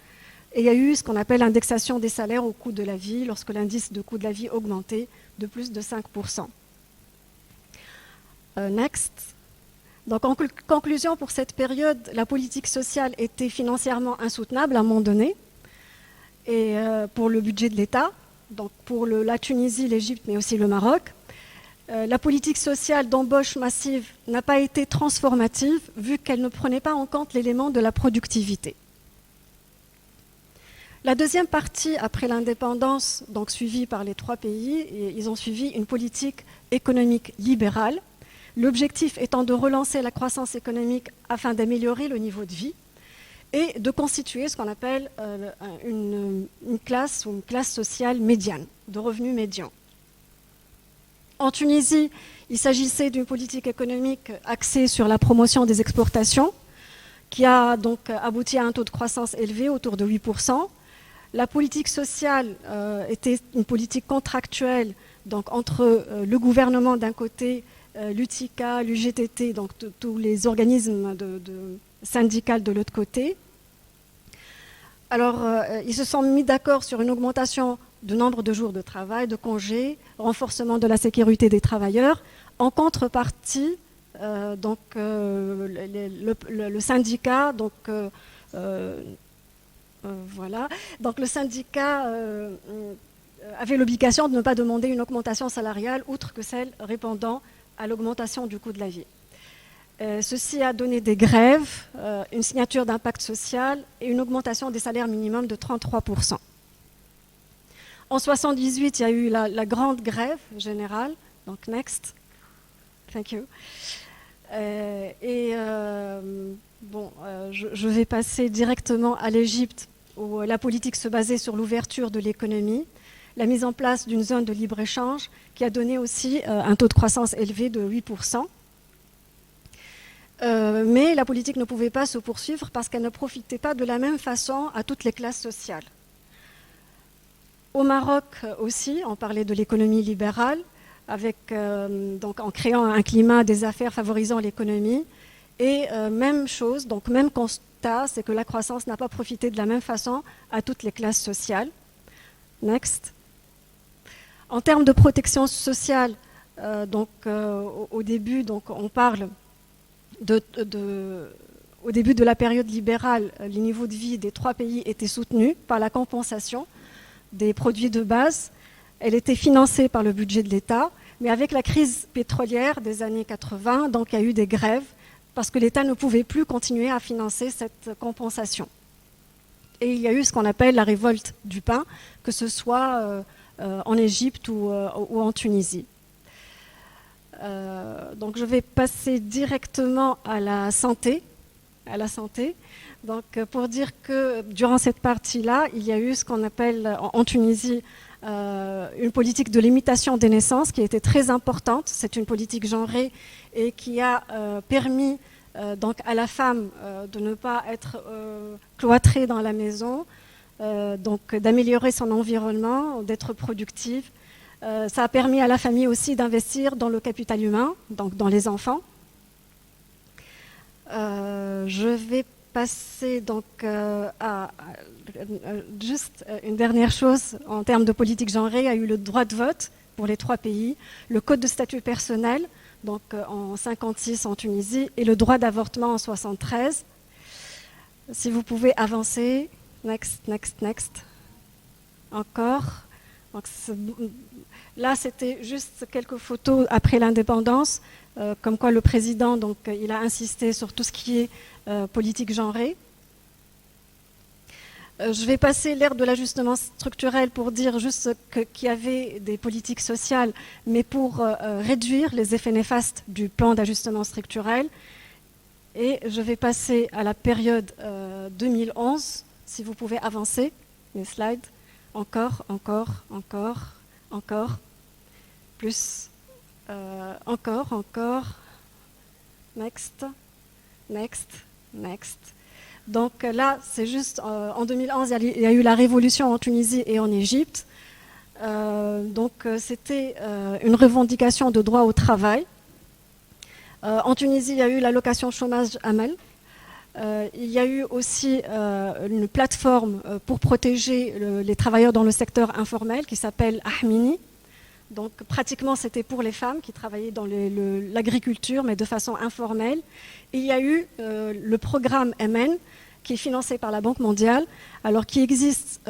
Et il y a eu ce qu'on appelle l'indexation des salaires au coût de la vie, lorsque l'indice de coût de la vie augmentait de plus de 5%. Next. Donc, en conclusion, pour cette période, la politique sociale était financièrement insoutenable à un moment donné, et pour le budget de l'État, donc pour la Tunisie, l'Égypte, mais aussi le Maroc. La politique sociale d'embauche massive n'a pas été transformative, vu qu'elle ne prenait pas en compte l'élément de la productivité. La deuxième partie, après l'indépendance, donc suivie par les trois pays, ils ont suivi une politique économique libérale, l'objectif étant de relancer la croissance économique afin d'améliorer le niveau de vie et de constituer ce qu'on appelle une classe ou une classe sociale médiane, de revenus médians. En Tunisie, il s'agissait d'une politique économique axée sur la promotion des exportations, qui a donc abouti à un taux de croissance élevé, autour de 8%. La politique sociale était une politique contractuelle, donc entre le gouvernement d'un côté, l'UTICA, l'UGTT, donc tous les organismes syndicaux de l'autre côté. Alors, ils se sont mis d'accord sur une augmentation du nombre de jours de travail, de congés, renforcement de la sécurité des travailleurs. En contrepartie, le syndicat, voilà. Donc le syndicat avait l'obligation de ne pas demander une augmentation salariale outre que celle répondant à l'augmentation du coût de la vie. Ceci a donné des grèves, une signature d'impact social et une augmentation des salaires minimums de 33%. En 1978, il y a eu la grande grève générale. Donc, next. Thank you. Je vais passer directement à l'Égypte, où la politique se basait sur l'ouverture de l'économie, la mise en place d'une zone de libre-échange qui a donné aussi un taux de croissance élevé de 8%. Mais la politique ne pouvait pas se poursuivre parce qu'elle ne profitait pas de la même façon à toutes les classes sociales. Au Maroc aussi, on parlait de l'économie libérale, en créant un climat des affaires favorisant l'économie. Et même chose, donc même constat, c'est que la croissance n'a pas profité de la même façon à toutes les classes sociales. Next. En termes de protection sociale, au début, on parle au début de la période libérale, les niveaux de vie des trois pays étaient soutenus par la compensation des produits de base. Elle était financée par le budget de l'État, mais avec la crise pétrolière des années 80, donc il y a eu des grèves parce que l'État ne pouvait plus continuer à financer cette compensation. Et il y a eu ce qu'on appelle la révolte du pain, que ce soit en Égypte ou en Tunisie. Donc je vais passer directement à la santé. Donc pour dire que durant cette partie-là, il y a eu ce qu'on appelle en Tunisie une politique de limitation des naissances qui était très importante. C'est une politique genrée et qui a permis donc à la femme de ne pas être cloîtrée dans la maison, donc d'améliorer son environnement, d'être productive. Ça a permis à la famille aussi d'investir dans le capital humain, donc dans les enfants. Je vais passer donc à juste une dernière chose en termes de politique genrée. Il y a eu le droit de vote pour les trois pays, le code de statut personnel, donc en 1956 en Tunisie, et le droit d'avortement en 1973. Si vous pouvez avancer. Next. Encore. Donc, là, c'était juste quelques photos après l'indépendance, comme quoi le président, donc, il a insisté sur tout ce qui est politique genrée. Je vais passer l'ère de l'ajustement structurel pour dire juste qu'il y avait des politiques sociales, mais pour réduire les effets néfastes du plan d'ajustement structurel. Et je vais passer à la période 2011, si vous pouvez avancer les slides. Encore, plus, encore, next. Donc là, c'est juste, en 2011, il y a eu la révolution en Tunisie et en Égypte. C'était une revendication de droit au travail. En Tunisie, il y a eu l'allocation chômage Amal. Il y a eu aussi une plateforme pour protéger les travailleurs dans le secteur informel qui s'appelle Ahmini. Donc pratiquement c'était pour les femmes qui travaillaient dans l'agriculture mais de façon informelle. Et il y a eu le programme MN qui est financé par la Banque mondiale, alors qui existe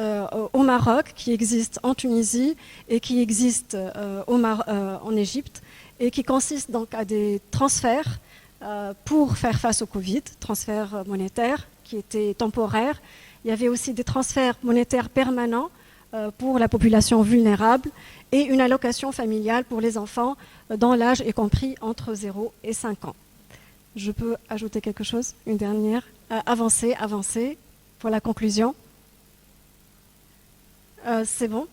au Maroc, qui existe en Tunisie et qui existe en Égypte et qui consiste donc à des transferts pour faire face au Covid, transferts monétaires qui étaient temporaires. Il y avait aussi des transferts monétaires permanents pour la population vulnérable et une allocation familiale pour les enfants dont l'âge est compris entre 0 et 5 ans. Je peux ajouter quelque chose, une dernière. Avancer pour la conclusion. C'est bon.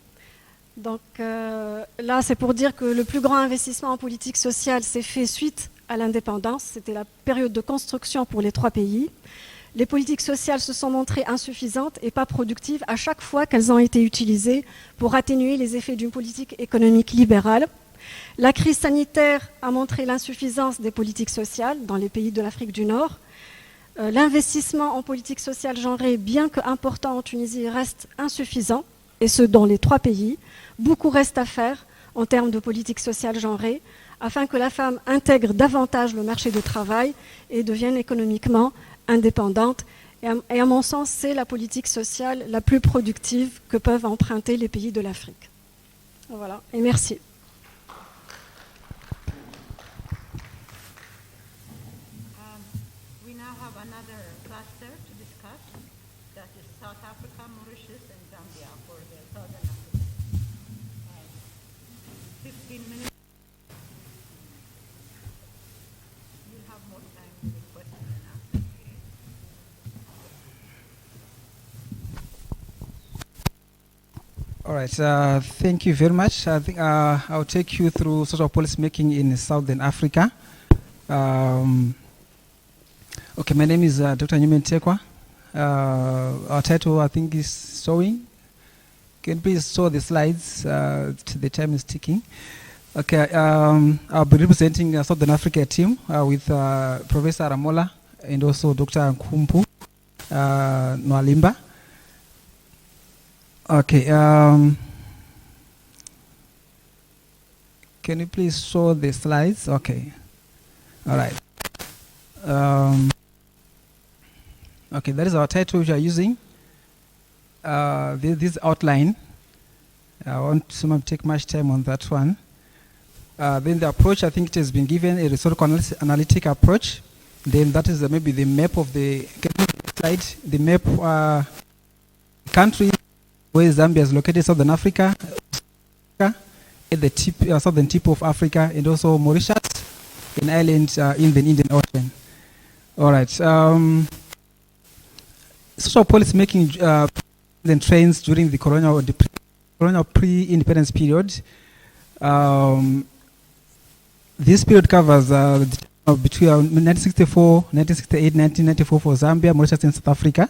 Donc là, c'est pour dire que le plus grand investissement en politique sociale s'est fait suite à l'indépendance. C'était la période de construction pour les 3 pays. Les politiques sociales se sont montrées insuffisantes et pas productives à chaque fois qu'elles ont été utilisées pour atténuer les effets d'une politique économique libérale. La crise sanitaire a montré l'insuffisance des politiques sociales dans les pays de l'Afrique du Nord. L'investissement en politique sociale genrée, bien que important en Tunisie, reste insuffisant, et ce dans les 3 pays. Beaucoup reste à faire en termes de politique sociale genrée, afin que la femme intègre davantage le marché du travail et devienne économiquement indépendante. Et à mon sens, c'est la politique sociale la plus productive que peuvent emprunter les pays de l'Afrique. Voilà, et merci. We now have another cluster to discuss. That is South Africa, Mauritius, and Zambia for the Southern Africa. 15 minutes. You'll have more time with questions and answers. All right, thank you very much. I think I'll take you through social policy making in Southern Africa. Okay, my name is Dr. Newman Tekwa. Our title, I think, is showing. Can you please show the slides? The time is ticking. Okay, I'll be representing Southern Africa team with Professor Ramola and also Dr. Nkumpu Nwalimba. Okay, can you please show the slides? Okay, all right. Okay, that is our title which we are using. This outline. I won't take much time on that one. Then the approach, I think it has been given a historical analytic approach. Then that is maybe the map of the slide. The map country where Zambia is located, Southern Africa, at the tip, southern tip of Africa, and also Mauritius, an island in the Indian Ocean. All right. Social policy making then trends during the colonial pre-independence period. This period covers between 1964, 1968, 1994 for Zambia, Mauritius, and South Africa.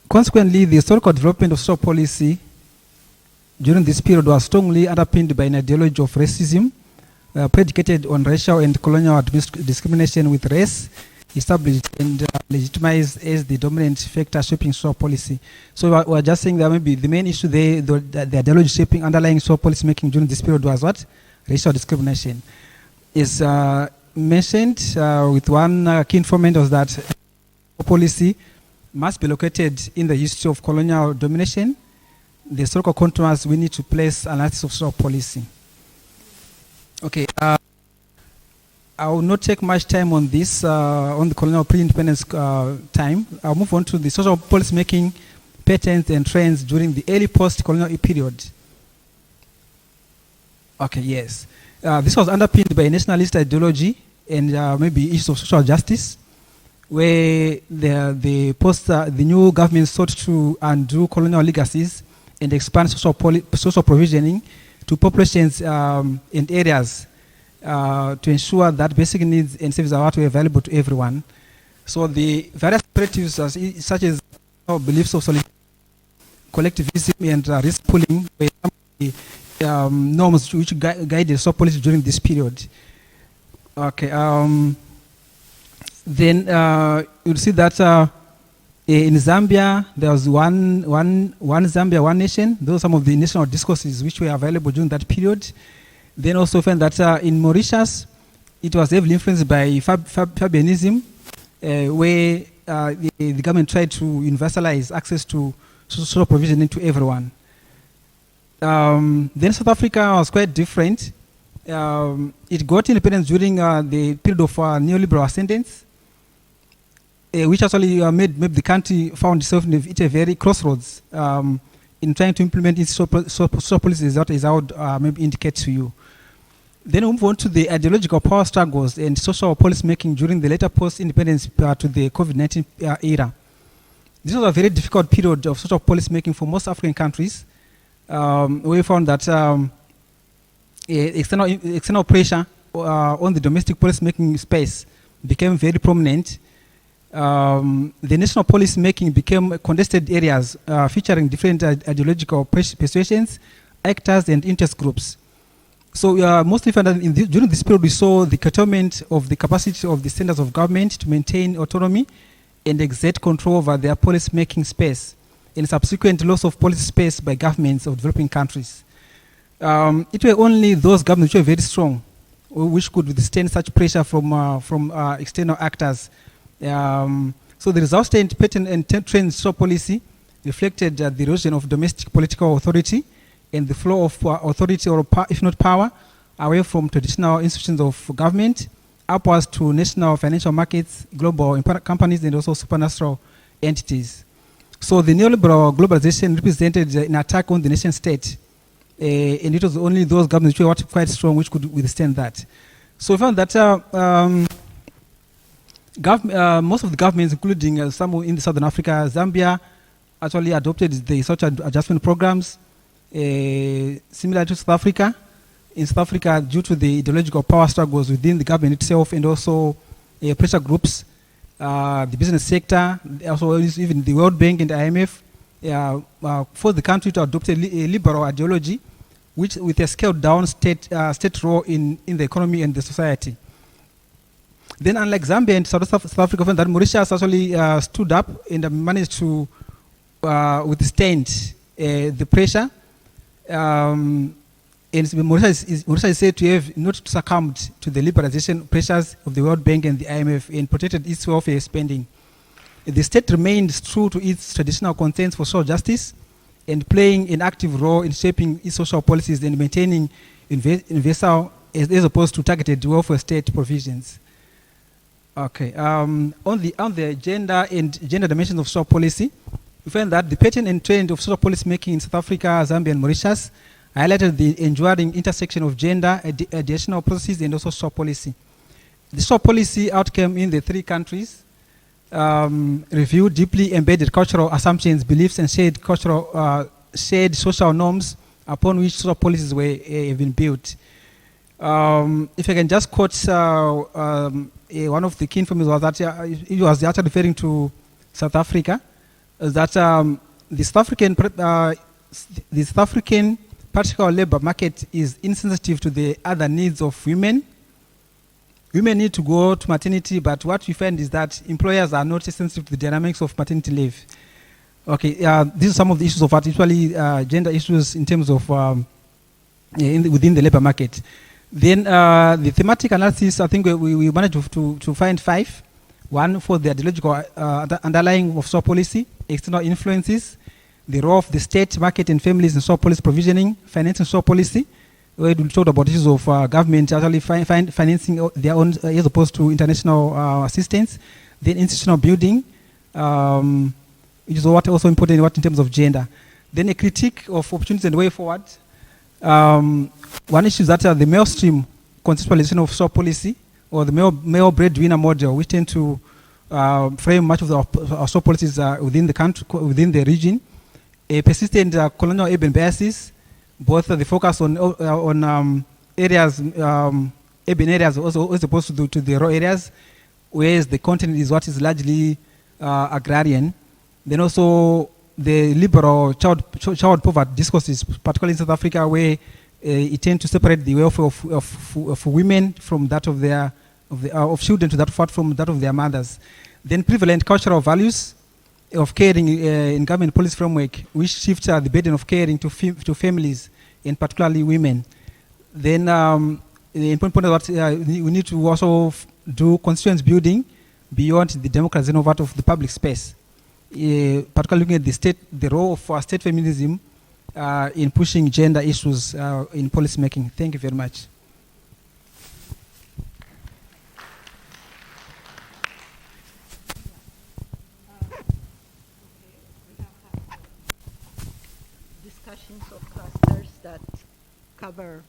Consequently, the historical development of social policy during this period was strongly underpinned by an ideology of racism, predicated on racial and colonial discrimination, with race established and legitimized as the dominant factor shaping social policy. So we're just saying that maybe the main issue there, the ideology shaping underlying social policy making during this period was what? Racial discrimination. Is mentioned with one key informant was that policy must be located in the history of colonial domination. The historical contours we need to place analysis of social policy. Okay, I will not take much time on this, on the colonial pre-independence time. I'll move on to the social policy making patterns and trends during the early post-colonial period. Okay, yes. This was underpinned by a nationalist ideology and maybe issues of social justice, where the new government sought to undo colonial legacies and expand social provisioning to populations and areas to ensure that basic needs and services are available to everyone. So the various imperatives such as beliefs of solidarity, collectivism, and risk pooling were some of the norms which guided social policy during this period. Okay. Then you'll see that in Zambia there was one Zambia, one nation. Those are some of the national discourses which were available during that period. Then also find that in Mauritius it was heavily influenced by Fabianism, where the government tried to universalize access to social provisioning to everyone. Then South Africa was quite different. It got independence during the period of neoliberal ascendance, which actually made the country found itself at a very crossroads in trying to implement its social policies, that is, I would maybe indicate to you. Then we move on to the ideological power struggles and social policy making during the later post-independence to the COVID-19 era. This was a very difficult period of social policy making for most African countries. We found that external pressure on the domestic policy making space became very prominent. The national policy making became contested areas featuring different ideological persuasions, actors, and interest groups. So mostly found that during this period we saw the curtailment of the capacity of the centers of government to maintain autonomy and exert control over their policy making space, and subsequent loss of policy space by governments of developing countries. It were only those governments which were very strong, which could withstand such pressure from external actors. So the resultant pattern and trend social policy reflected the erosion of domestic political authority and the flow of authority, or if not power, away from traditional institutions of government, upwards to national financial markets, global companies, and also supernatural entities. So the neoliberal globalization represented an attack on the nation state, and it was only those governments which were quite strong which could withstand that. So we found that most of the governments, including some in Southern Africa, Zambia, actually adopted the social adjustment programs, similar to South Africa. In South Africa, due to the ideological power struggles within the government itself and also pressure groups, the business sector, also even the World Bank and the IMF, forced the country to adopt a liberal ideology, which with a scaled down state role in the economy and the society. Then, unlike Zambia and South Africa, that Mauritius actually stood up and managed to withstand the pressure. And Mauritius is said to have not succumbed to the liberalization pressures of the World Bank and the IMF and protected its welfare spending. The state remained true to its traditional concerns for social justice and playing an active role in shaping its social policies and maintaining universal as opposed to targeted welfare state provisions. Okay. On the gender and gender dimensions of social policy, we find that the pattern and trend of social policy making in South Africa, Zambia, and Mauritius highlighted the enduring intersection of gender, additional processes, and also social policy. The social policy outcome in the three countries reviewed deeply embedded cultural assumptions, beliefs, and shared social norms upon which social policies were been built. If I can just quote one of the key informers was that he was actually referring to South Africa, that the South African particular labor market is insensitive to the other needs of women. Women need to go to maternity, but what we find is that employers are not sensitive to the dynamics of maternity leave. Okay, these are some of the issues of actually gender issues in terms of within the labor market. Then the thematic analysis, I think we managed to find 5. One for the ideological underlying of social policy, external influences, the role of the state, market, and families in social policy provisioning, financing social policy, where we talked about issues of government actually financing their own as opposed to international assistance, then institutional building, which is what also important in terms of gender. Then a critique of opportunities and way forward. One issue is that the mainstream conceptualization of social policy or the male breadwinner model, which tend to frame much of our social policies within the country, within the region. A persistent colonial urban biases, both the focus on areas, urban areas, also as opposed to the rural areas, whereas the content is what is largely agrarian. Then also the liberal child poverty discourses, particularly in South Africa, where it tends to separate the welfare of women from that of children to that from that of their mothers. Then prevalent cultural values of caring in government policy framework, which shifts the burden of caring to families, and particularly women. Then the important point is that we need to also do constituency building beyond the democratization of the public space, particularly looking at the role of state feminism in pushing gender issues in policy making. Thank you very much. Discussions of clusters that cover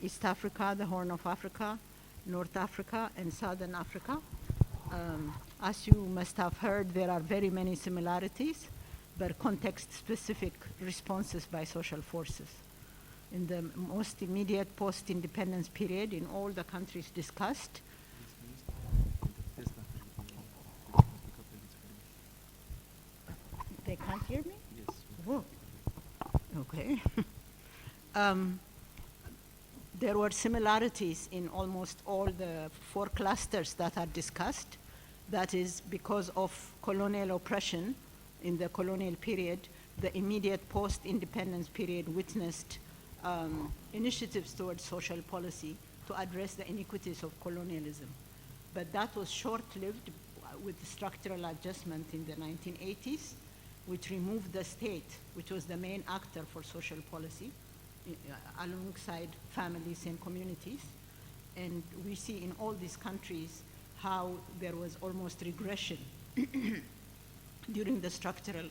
East Africa, the Horn of Africa, North Africa, and Southern Africa. As you must have heard, there are very many similarities, but context-specific responses by social forces. In the most immediate post-independence period, in all the countries discussed, they can't hear me? Yes. Whoa. Okay. There were similarities in almost all the 4 clusters that are discussed. That is because of colonial oppression in the colonial period, the immediate post-independence period witnessed initiatives towards social policy to address the iniquities of colonialism. But that was short-lived with the structural adjustment in the 1980s, which removed the state, which was the main actor for social policy, alongside families and communities. And we see in all these countries how there was almost regression during the structural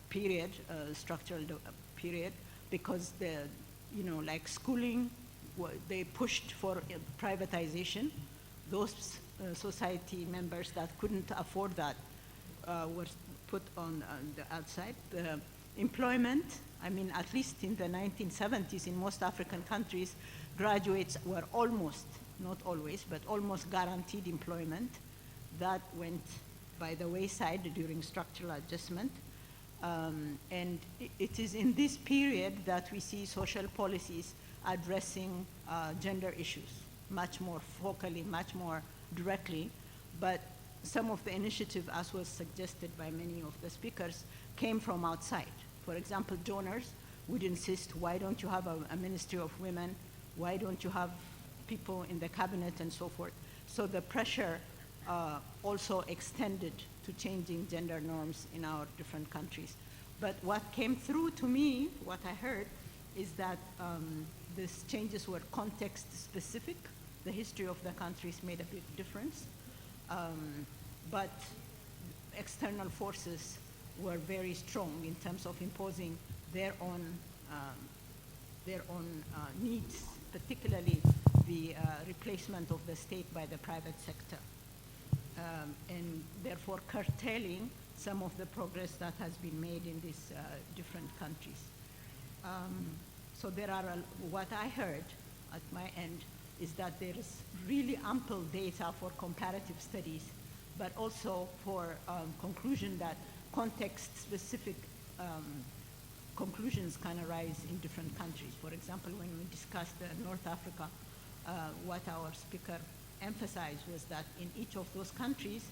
period, because like schooling, they pushed for privatization. Those society members that couldn't afford that were put on the outside. The employment, I mean, at least in the 1970s in most African countries, graduates were almost, not always, but almost guaranteed employment. That went by the wayside during structural adjustment. And it is in this period that we see social policies addressing gender issues much more focally, much more directly. But some of the initiative, as was suggested by many of the speakers, came from outside. For example, donors would insist, why don't you have a Ministry of Women? Why don't you have people in the cabinet and so forth? So the pressure also extended to changing gender norms in our different countries. But what came through to me, what I heard, is that these changes were context specific. The history of the countries made a big difference. But external forces were very strong in terms of imposing their own needs, particularly the replacement of the state by the private sector, and therefore curtailing some of the progress that has been made in these different countries. So there are, what I heard at my end is that there is really ample data for comparative studies, but also for conclusion that context-specific conclusions can arise in different countries. For example, when we discussed North Africa, what our speaker emphasized was that in each of those countries,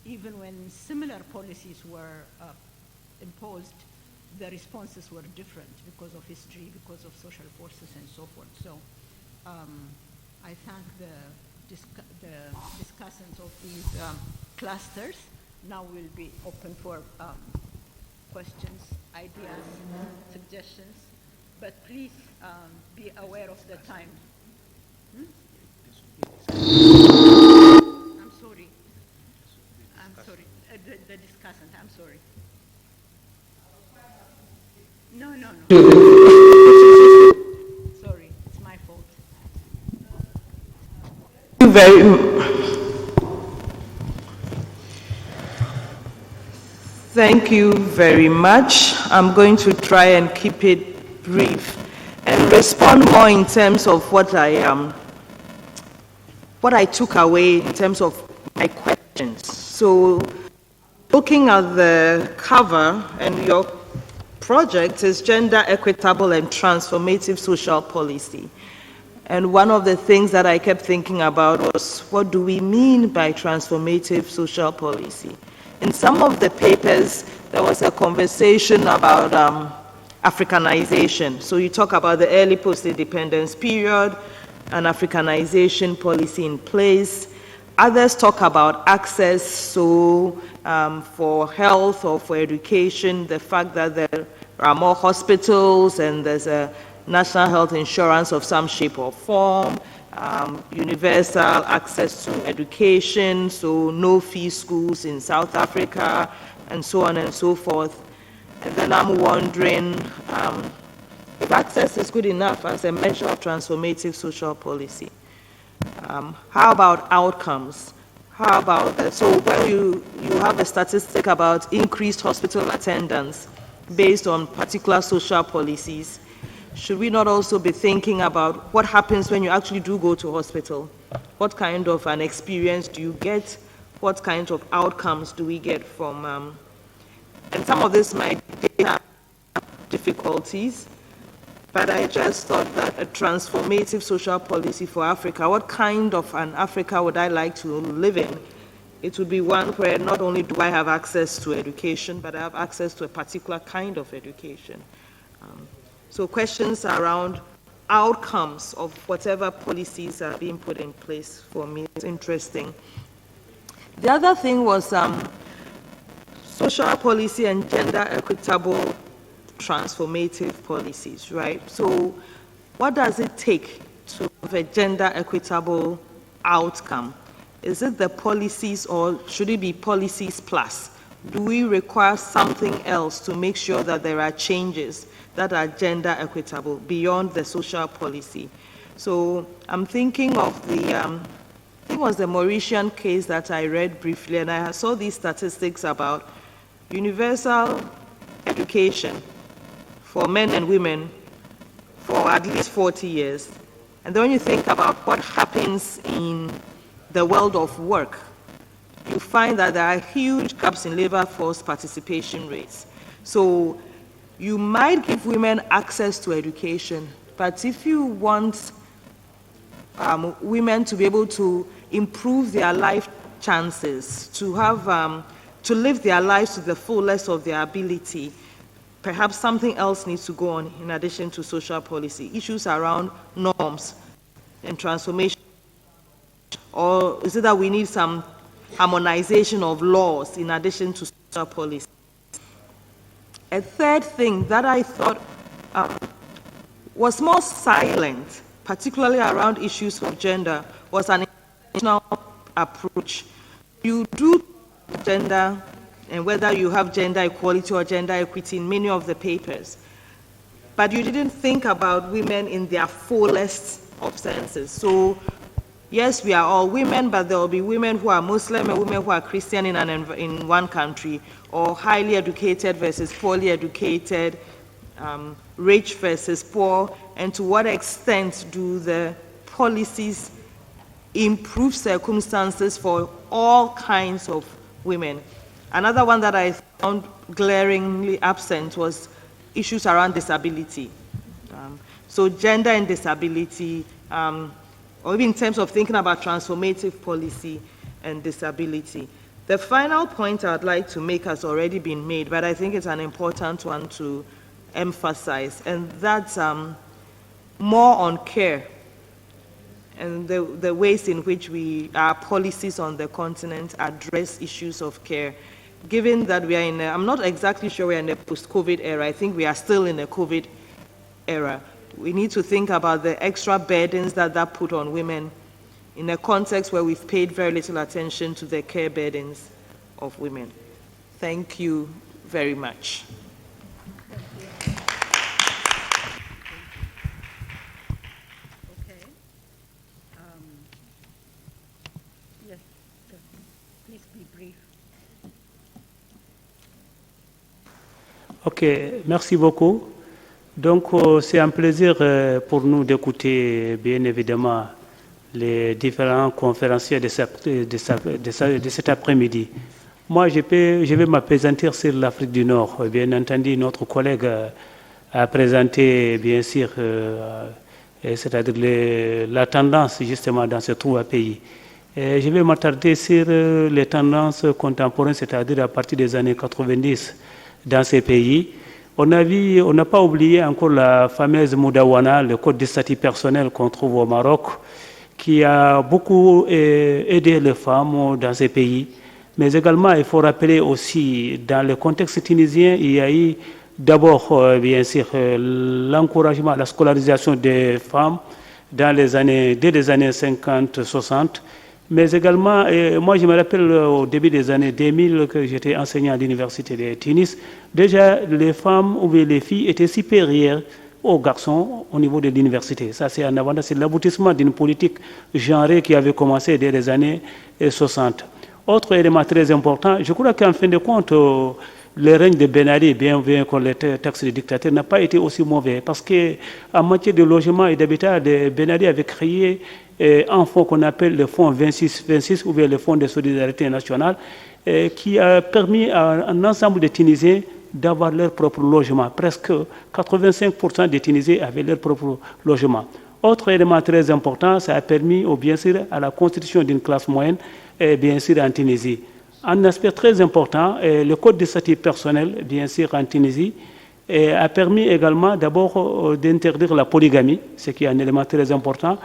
even when similar policies were imposed, the responses were different because of history, because of social forces, and so forth. So I thank the discussants of these clusters. Now we'll be open for questions, ideas, suggestions, but please be aware of the time. I'm sorry. The discussant, I'm sorry. No. Sorry, it's my fault. Thank you very much. I'm going to try and keep it brief and respond more in terms of what I took away in terms of my questions. So, looking at the cover, and your project is Gender Equitable and Transformative Social Policy. And one of the things that I kept thinking about was, what do we mean by transformative social policy? In some of the papers, there was a conversation about Africanization. So you talk about the early post-independence period, an Africanization policy in place. Others talk about access, so for health or for education, the fact that there are more hospitals and there's a national health insurance of some shape or form, universal access to education, so no-fee schools in South Africa, and so on and so forth. And then I'm wondering if access is good enough as a measure of transformative social policy. How about outcomes? How about that? So when you have a statistic about increased hospital attendance based on particular social policies, should we not also be thinking about what happens when you actually do go to hospital? What kind of an experience do you get? What kinds of outcomes do we get from, and some of this might have difficulties, but I just thought that a transformative social policy for Africa, what kind of an Africa would I like to live in? It would be one where not only do I have access to education, but I have access to a particular kind of education. So questions around outcomes of whatever policies are being put in place for me is interesting. The other thing was social policy and gender equitable transformative policies, right? So what does it take to have a gender equitable outcome? Is it the policies or should it be policies plus? Do we require something else to make sure that there are changes that are gender equitable beyond the social policy? So I'm thinking of the, I think it was the Mauritian case that I read briefly, and I saw these statistics about universal education for men and women for at least 40 years. And then when you think about what happens in the world of work, you find that there are huge gaps in labor force participation rates. So you might give women access to education, but if you want women to be able to improve their life chances, to have, to live their lives to the fullest of their ability, perhaps something else needs to go on in addition to social policy. Issues around norms and transformation, or is it that we need some harmonization of laws in addition to social policy? A third thing that I thought was more silent, particularly around issues of gender, was an international approach. You do gender, and whether you have gender equality or gender equity in many of the papers, but you didn't think about women in their fullest of senses. So yes, we are all women, but there will be women who are Muslim and women who are Christian in one country, or highly educated versus poorly educated, rich versus poor, and to what extent do the policies improve circumstances for all kinds of women? Another one that I found glaringly absent was issues around disability. So gender and disability, or even in terms of thinking about transformative policy and disability. The final point I'd like to make has already been made, but I think it's an important one to emphasize, and that's more on care and the ways in which our policies on the continent address issues of care. Given that we are in I'm not exactly sure we're in a post-COVID era, I think we are still in a COVID era. We need to think about the extra burdens that put on women in a context where we've paid very little attention to the care burdens of women. Thank you very much. Ok, merci beaucoup. Donc, c'est un plaisir pour nous d'écouter, bien évidemment, les différents conférenciers de cet après-midi. Moi, je vais m'appesantir sur l'Afrique du Nord. Bien entendu, notre collègue a présenté, bien sûr, c'est-à-dire la tendance, justement, dans ces trois pays. Et je vais m'attarder sur les tendances contemporaines, c'est-à-dire à partir des années 90 dans ces pays. On n'a pas oublié encore la fameuse Moudawana, le code de statut personnel qu'on trouve au Maroc, qui a beaucoup aidé les femmes dans ces pays. Mais également, il faut rappeler aussi, dans le contexte tunisien, il y a eu d'abord, bien sûr, l'encouragement à la scolarisation des femmes dès les années 50-60. Mais également, moi je me rappelle au début des années 2000 que j'étais enseignant à l'université de Tunis, déjà les femmes ou les filles étaient supérieures aux garçons au niveau de l'université. Ça c'est un avantage, c'est l'aboutissement d'une politique genrée qui avait commencé dès les années 60. Autre élément très important, je crois qu'en fin de compte, le règne de Ben Ali, bien que le texte de dictateur, n'a pas été aussi mauvais parce qu'en matière de logement et d'habitat, Ben Ali avait créé un fonds qu'on appelle le fonds 26-26 ou bien le fonds de solidarité nationale qui a permis à un ensemble de Tunisiens d'avoir leur propre logement. Presque 85% des Tunisiens avaient leur propre logement. Autre élément très important, ça a permis bien sûr à la constitution d'une classe moyenne, bien sûr en Tunisie. Un aspect très important, le code de statut personnel, bien sûr en Tunisie, a permis également d'abord d'interdire la polygamie, ce qui est un élément très important,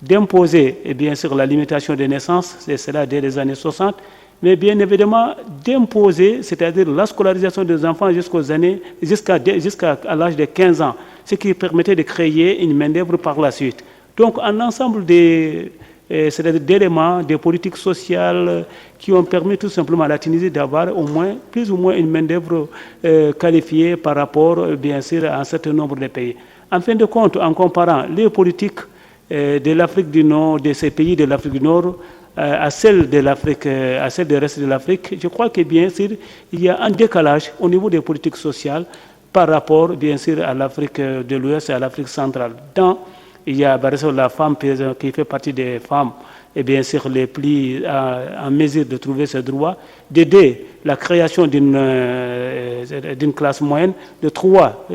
d'imposer bien sûr la limitation des naissances, c'est cela dès les années 60, mais bien évidemment d'imposer, c'est-à-dire la scolarisation des enfants jusqu'à l'âge de 15 ans, ce qui permettait de créer une main-d'œuvre par la suite. Donc un ensemble d'éléments, des politiques sociales qui ont permis tout simplement à la Tunisie d'avoir plus ou moins une main-d'œuvre qualifiée par rapport bien sûr à un certain nombre de pays. En fin de compte, en comparant les politiques de l'Afrique du Nord, de ces pays de l'Afrique du Nord, à celle de l'Afrique, à celle du reste de l'Afrique, je crois que bien sûr, il y a un décalage au niveau des politiques sociales par rapport bien sûr à l'Afrique de l'Ouest et à l'Afrique centrale. Il y a par exemple la femme qui fait partie des femmes et bien sûr les plus en mesure de trouver ce droit, d'aider la création d'une classe moyenne, de 3,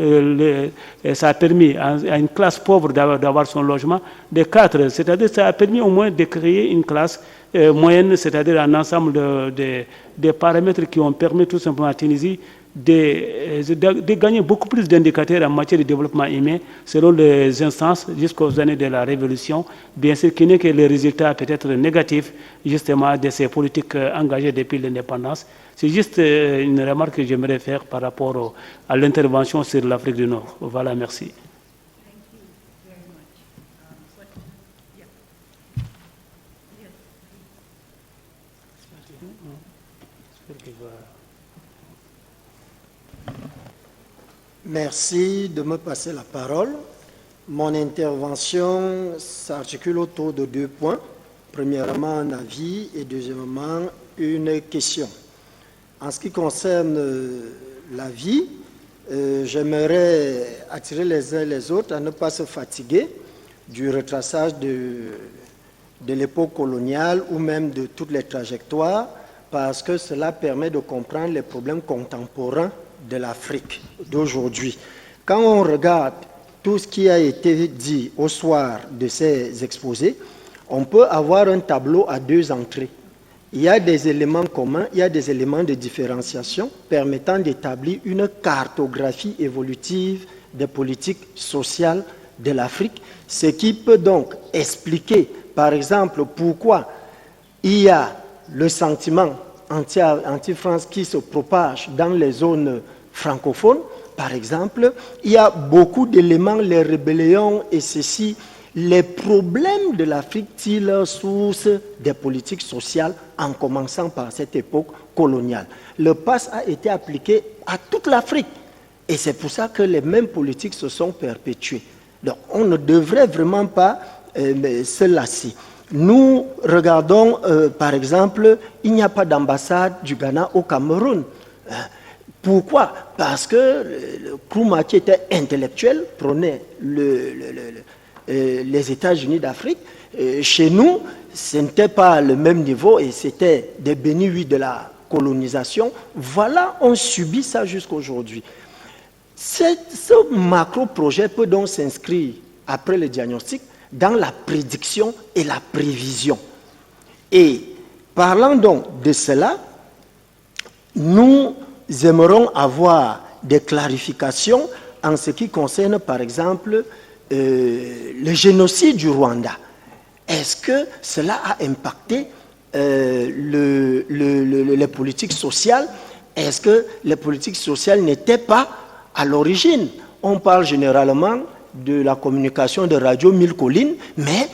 ça a permis à une classe pauvre d'avoir son logement, de 4, c'est-à-dire ça a permis au moins de créer une classe moyenne, c'est-à-dire un ensemble de paramètres qui ont permis tout simplement à Tunisie de gagner beaucoup plus d'indicateurs en matière de développement humain selon les instances jusqu'aux années de la Révolution, bien sûr qui n'est que le résultat peut-être négatif justement de ces politiques engagées depuis l'indépendance. C'est juste une remarque que j'aimerais faire par rapport à l'intervention sur l'Afrique du Nord. Voilà, merci. Merci de me passer la parole. Mon intervention s'articule autour de 2 points. Premièrement, un avis et deuxièmement, une question. En ce qui concerne l'avis, j'aimerais attirer les uns et les autres à ne pas se fatiguer du retraçage de l'époque coloniale ou même de toutes les trajectoires parce que cela permet de comprendre les problèmes contemporains de l'Afrique d'aujourd'hui. Quand on regarde tout ce qui a été dit au soir de ces exposés, on peut avoir un tableau à 2 entrées. Il y a des éléments communs, il y a des éléments de différenciation permettant d'établir une cartographie évolutive des politiques sociales de l'Afrique, ce qui peut donc expliquer, par exemple, pourquoi il y a le sentiment anti-France qui se propage dans les zones francophones. Par exemple, il y a beaucoup d'éléments, les rébellions et ceci, les problèmes de l'Afrique tirent source des politiques sociales en commençant par cette époque coloniale. Le pass a été appliqué à toute l'Afrique et c'est pour ça que les mêmes politiques se sont perpétuées. Donc on ne devrait vraiment pas se lasser. Nous regardons, par exemple, il n'y a pas d'ambassade du Ghana au Cameroun. Pourquoi? Parce que le Nkrumah, qui était intellectuel, prônait les États-Unis d'Afrique. Chez nous, ce n'était pas le même niveau et c'était des bénis de la colonisation. Voilà, on subit ça jusqu'à aujourd'hui. Ce macro-projet peut donc s'inscrire, après le diagnostic, dans la prédiction et la prévision. Et parlant donc de cela, nous aimerons avoir des clarifications en ce qui concerne, par exemple, le génocide du Rwanda. Est-ce que cela a impacté les politiques sociales? Est-ce que les politiques sociales n'étaient pas à l'origine? On parle généralement de la communication de radio 1000 collines, mais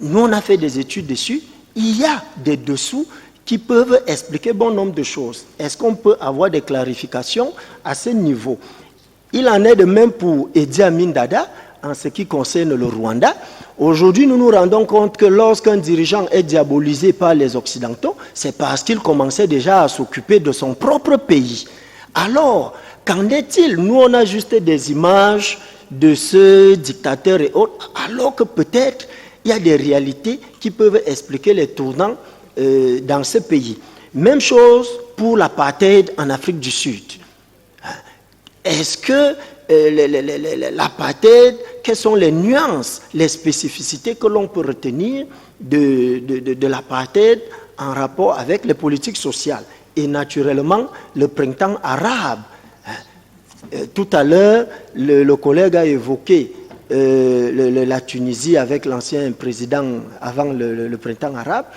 nous on a fait des études dessus. Il y a des dessous qui peuvent expliquer bon nombre de choses. Est-ce qu'on peut avoir des clarifications à ce niveau? Il en est de même pour Idi Amin Dada en ce qui concerne le Rwanda. Aujourd'hui, nous nous rendons compte que lorsqu'un dirigeant est diabolisé par les Occidentaux, c'est parce qu'il commençait déjà à s'occuper de son propre pays. Alors, qu'en est-il? Nous, on a juste des images de ce dictateur et autres, alors que peut-être il y a des réalités qui peuvent expliquer les tournants dans ce pays. Même chose pour l'apartheid en Afrique du Sud. Est-ce que l'apartheid, quelles sont les nuances, les spécificités que l'on peut retenir de l'apartheid en rapport avec les politiques sociales? Et naturellement, le printemps arabe. Tout à l'heure, le collègue a évoqué la Tunisie avec l'ancien président avant le printemps arabe.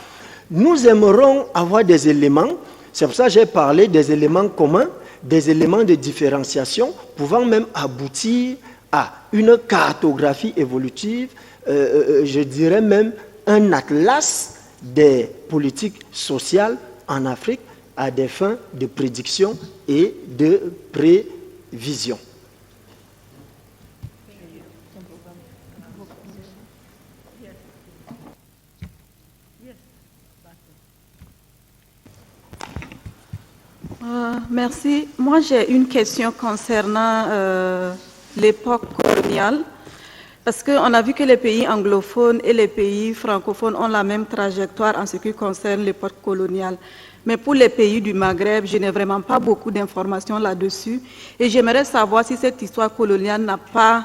Nous aimerons avoir des éléments, c'est pour ça que j'ai parlé des éléments communs, des éléments de différenciation pouvant même aboutir à une cartographie évolutive, je dirais même un atlas des politiques sociales en Afrique à des fins de prédiction et de prévision. Merci. Moi, j'ai une question concernant l'époque coloniale, parce qu'on a vu que les pays anglophones et les pays francophones ont la même trajectoire en ce qui concerne l'époque coloniale. Mais pour les pays du Maghreb, je n'ai vraiment pas beaucoup d'informations là-dessus. Et j'aimerais savoir si cette histoire coloniale n'a pas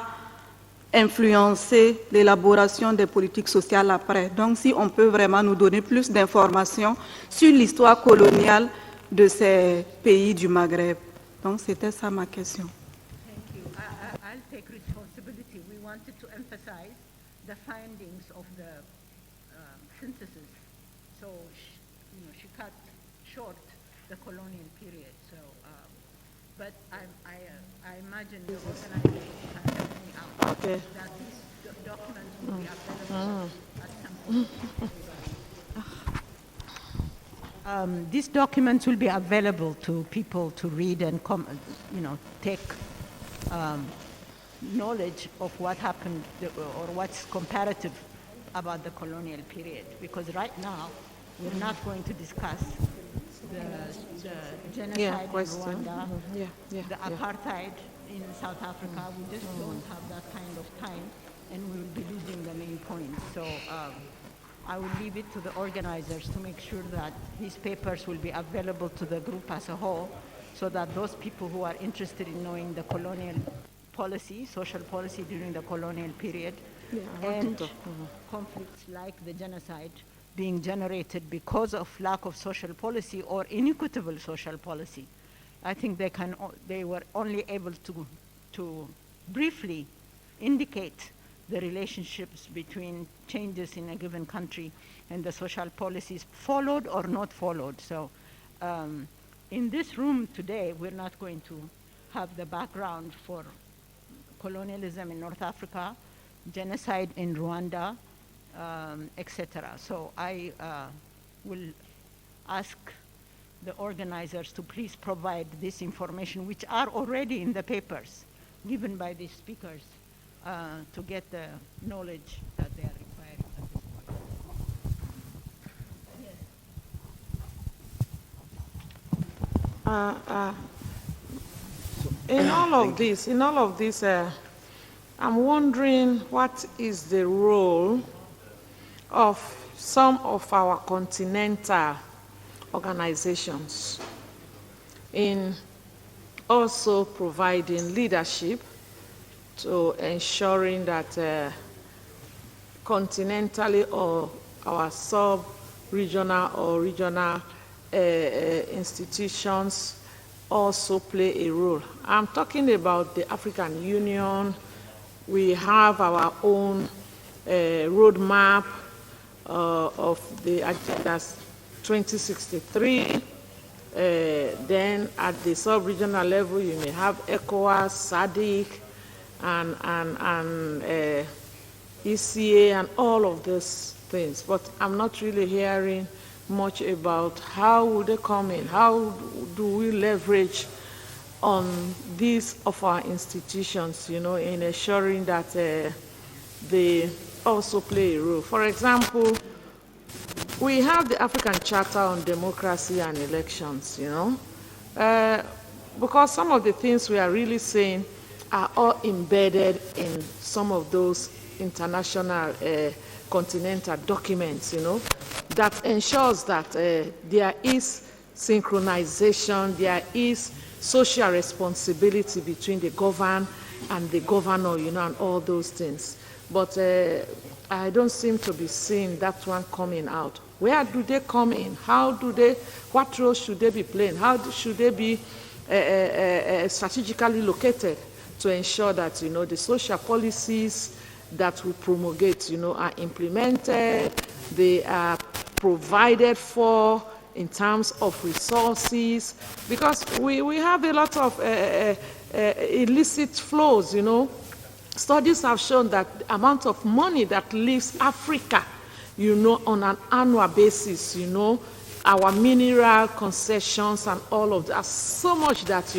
influencé l'élaboration des politiques sociales après. Donc, si on peut vraiment nous donner plus d'informations sur l'histoire coloniale de ces pays du Maghreb. Donc, c'était ça ma question. Thank you. I'll take responsibility. We wanted to emphasize the findings of the synthesis. So, she cut short the colonial period. So, but I imagine the organization can help me out. Okay. That these documents will be available at some point. These documents will be available to people to read and take knowledge of what happened or what's comparative about the colonial period. Because right now, we're not going to discuss the genocide in Rwanda, the apartheid in South Africa. We just don't have that kind of time, and we will be losing the main point. So I will leave it to the organizers to make sure that these papers will be available to the group as a whole, so that those people who are interested in knowing the colonial policy, social policy during the colonial period, and conflicts like the genocide being generated because of lack of social policy or inequitable social policy. I think they were only able to briefly indicate the relationships between changes in a given country and the social policies followed or not followed. So in this room today, we're not going to have the background for colonialism in North Africa, genocide in Rwanda, etc. So I will ask the organizers to please provide this information, which are already in the papers given by the speakers, to get the knowledge that they are requiring at this point. In all of this, I'm wondering what is the role of some of our continental organizations in also providing leadership to ensuring that continentally or our sub-regional or regional institutions also play a role. I'm talking about the African Union. We have our own roadmap of the Agenda 2063. Then at the sub-regional level, you may have ECOWAS, SADC, and ECA, and all of these things. But I'm not really hearing much about how would they come in, how do we leverage on these of our institutions, in ensuring that they also play a role. For example, we have the African Charter on Democracy and Elections, because some of the things we are really saying are all embedded in some of those international continental documents, that ensures that there is synchronization, there is social responsibility between the governed and the governor, and all those things. But I don't seem to be seeing that one coming out. Where do they come in? What role should they be playing? How should they be strategically located to ensure that, the social policies that we promulgate, are implemented, they are provided for in terms of resources, because we have a lot of illicit flows, Studies have shown that the amount of money that leaves Africa, on an annual basis, our mineral concessions and all of that, so much that,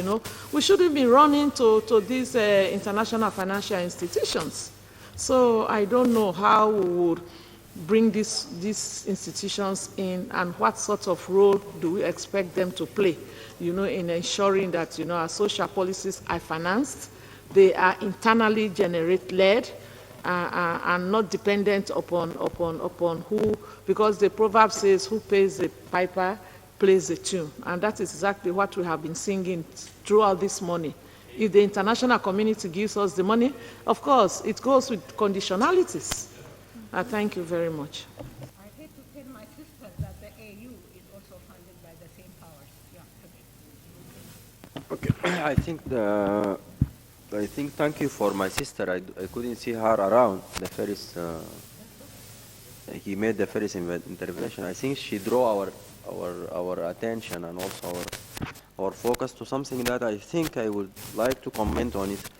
we shouldn't be running to these international financial institutions. So I don't know how we would bring these institutions in, and what sort of role do we expect them to play, in ensuring that, our social policies are financed, they are internally led, and not dependent upon who, because the proverb says, who pays the piper plays the tune. And that is exactly what we have been singing throughout this morning. If the international community gives us the money, of course, it goes with conditionalities. Thank you very much. I hate to tell my sister that the AU is also funded by the same powers. Yeah, okay. Thank you for my sister. I couldn't see her around the first. He made the first intervention. I think she drew our attention and also our focus to something that I think I would like to comment on it,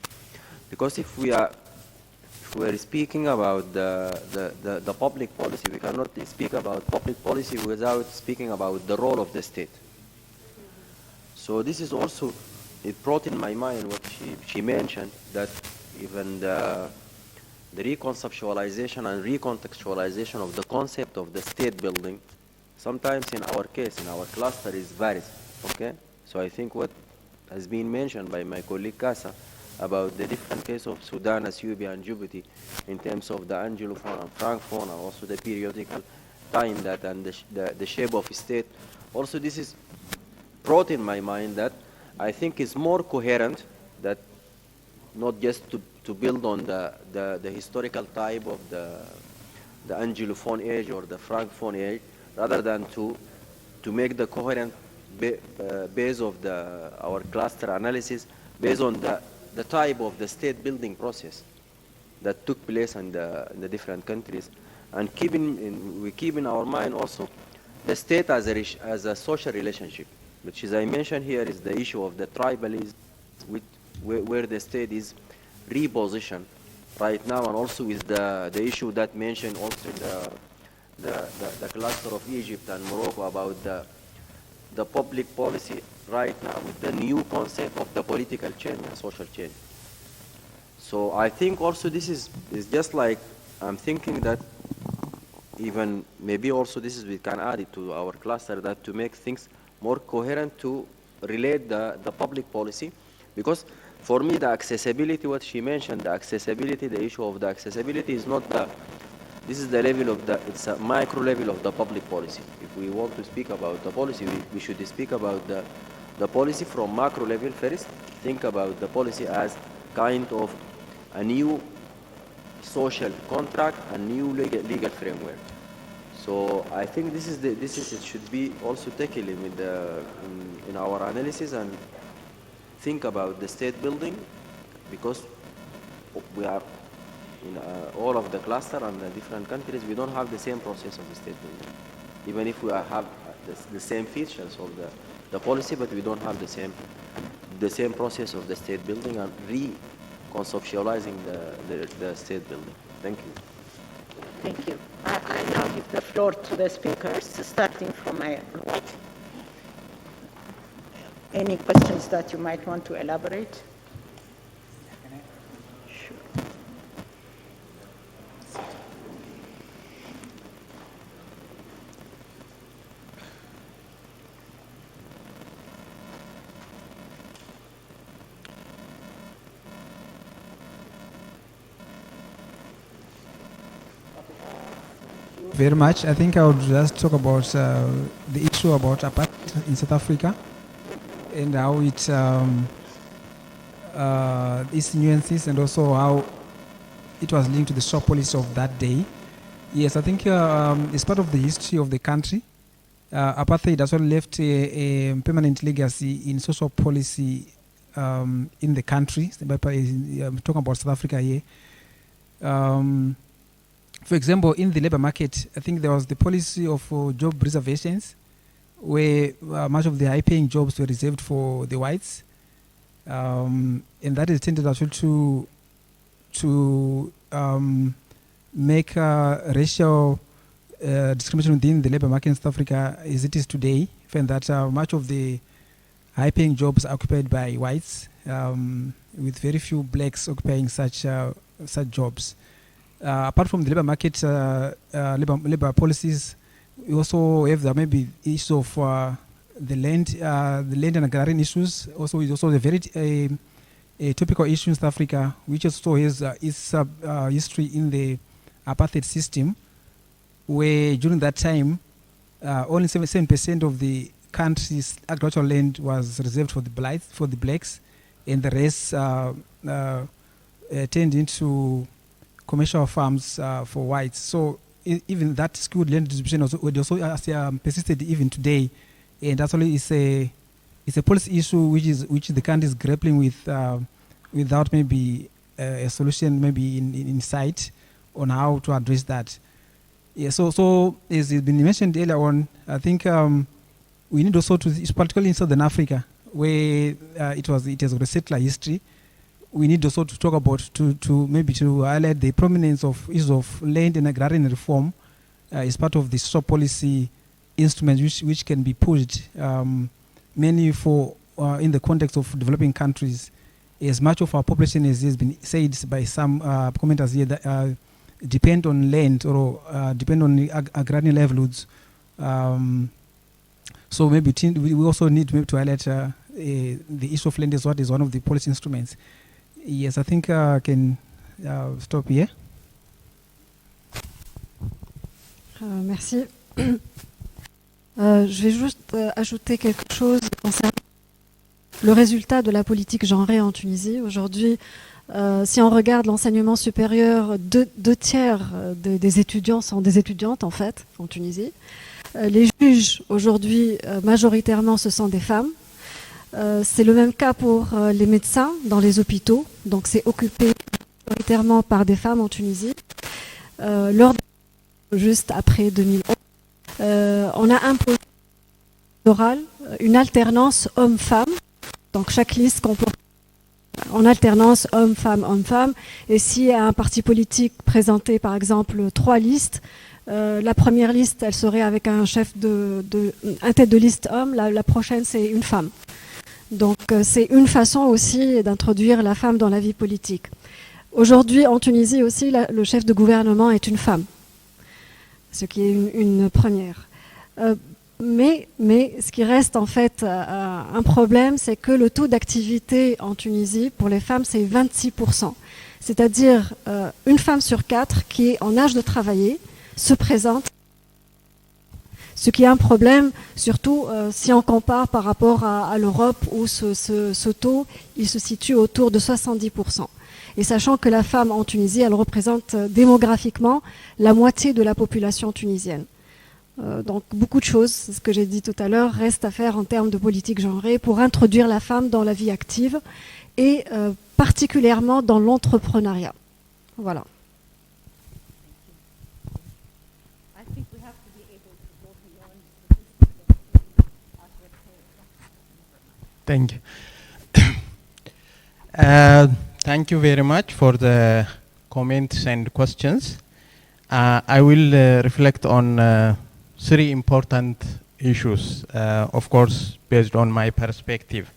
because if we are speaking about the public policy, we cannot speak about public policy without speaking about the role of the state. So this is also, it brought in my mind what she mentioned, that even the reconceptualization and recontextualization of the concept of the state building, sometimes in our case, in our cluster, is varies, okay? So I think what has been mentioned by my colleague Kassa about the different case of Sudan, Ethiopia, and Djibouti in terms of the Anglophone and Francophone, and also the periodical time that and the shape of state. Also, this is brought in my mind that I think is more coherent, that not just to build on the historical type of the Anglophone age or the Francophone age, rather than to make the coherent base of our cluster analysis based on the type of the state building process that took place in the different countries, and we keep in our mind also the state as a social relationship, which, as I mentioned here, is the issue of the tribalism, where the state is repositioned right now, and also is the issue that mentioned also the cluster of Egypt and Morocco about the public policy right now with the new concept of the political change and social change. So I think also this is just like, I'm thinking that even maybe also we can add it to our cluster, that to make things more coherent to relate the public policy, because for me the accessibility, what she mentioned, the accessibility, the issue of the accessibility is not the, this is the level of the, it's a micro level of the public policy. If we want to speak about the policy, we should speak about the policy from macro level first. Think about the policy as kind of a new social contract, a new legal framework. So I think this is it should be also taken in our analysis, and think about the state building, because we are in all of the cluster and the different countries, we don't have the same process of the state building. Even if we have the same features of the policy, but we don't have the same process of the state building and reconceptualizing the state building. Thank you. Thank you. I now give the floor to the speakers, starting from my right. Any questions that you might want to elaborate? Sure. Very much. I think I would just talk about the issue about apartheid in South Africa and how its nuances, and also how it was linked to the shop policy of that day. Yes, I think it's part of the history of the country. Apartheid has left a permanent legacy in social policy in the country. I'm talking about South Africa here. For example, in the labor market, I think there was the policy of job reservations, where much of the high-paying jobs were reserved for the whites, and that is tended actually to make racial discrimination within the labor market in South Africa as it is today. Find that much of the high-paying jobs are occupied by whites, with very few blacks occupying such jobs. Apart from the labor market, labor policies, we also have the maybe issue of the land and agrarian issues. Also, is also a very a topical issue in South Africa, which also has its history in the apartheid system, where during that time, only 7% of the country's agricultural land was reserved for the blacks, and the rest turned into commercial farms for whites. So even that skewed land distribution also persisted even today, and actually it's a policy issue which the country is grappling with without maybe a solution maybe in sight on how to address that. Yeah. So as it's been mentioned earlier on, I think we need also to, particularly in Southern Africa, where it has a settler history. We need also to talk about to highlight the prominence of issues of land and agrarian reform as part of the social policy instruments which can be pushed mainly for in the context of developing countries. As much of our population, as has been said by some commenters here, that depend on land or depend on the agrarian livelihoods. So maybe we also need maybe to highlight the issue of land as what is one of the policy instruments. Yes, I think I can stop here. Merci. Je vais juste ajouter quelque chose concernant le résultat de la politique genrée en Tunisie. Aujourd'hui, si on regarde l'enseignement supérieur, deux tiers des étudiants sont des étudiantes en fait en Tunisie. Les juges aujourd'hui, majoritairement, ce sont des femmes. C'est le même cas pour les médecins dans les hôpitaux, donc c'est occupé majoritairement par des femmes en Tunisie. Lors juste après 2011, on a imposé oral une alternance homme-femme, donc chaque liste comporte en alternance homme-femme, et si un parti politique présentait par exemple 3 listes, la première liste elle serait avec un chef un tête de liste homme, la prochaine c'est une femme. Donc c'est une façon aussi d'introduire la femme dans la vie politique. Aujourd'hui en Tunisie aussi, le chef de gouvernement est une femme, ce qui est une première. Mais ce qui reste en fait un problème, c'est que le taux d'activité en Tunisie pour les femmes, c'est 26%. C'est-à-dire une femme sur 4 qui est en âge de travailler se présente, ce qui est un problème, surtout si on compare par rapport à l'Europe où ce taux, il se situe autour de 70%. Et sachant que la femme en Tunisie, elle représente démographiquement la moitié de la population tunisienne. Donc beaucoup de choses, c'est ce que j'ai dit tout à l'heure, restent à faire en termes de politique genrée pour introduire la femme dans la vie active et particulièrement dans l'entrepreneuriat. Voilà. Thank you. Thank you very much for the comments and questions. I will reflect on 3 important issues, of course, based on my perspective.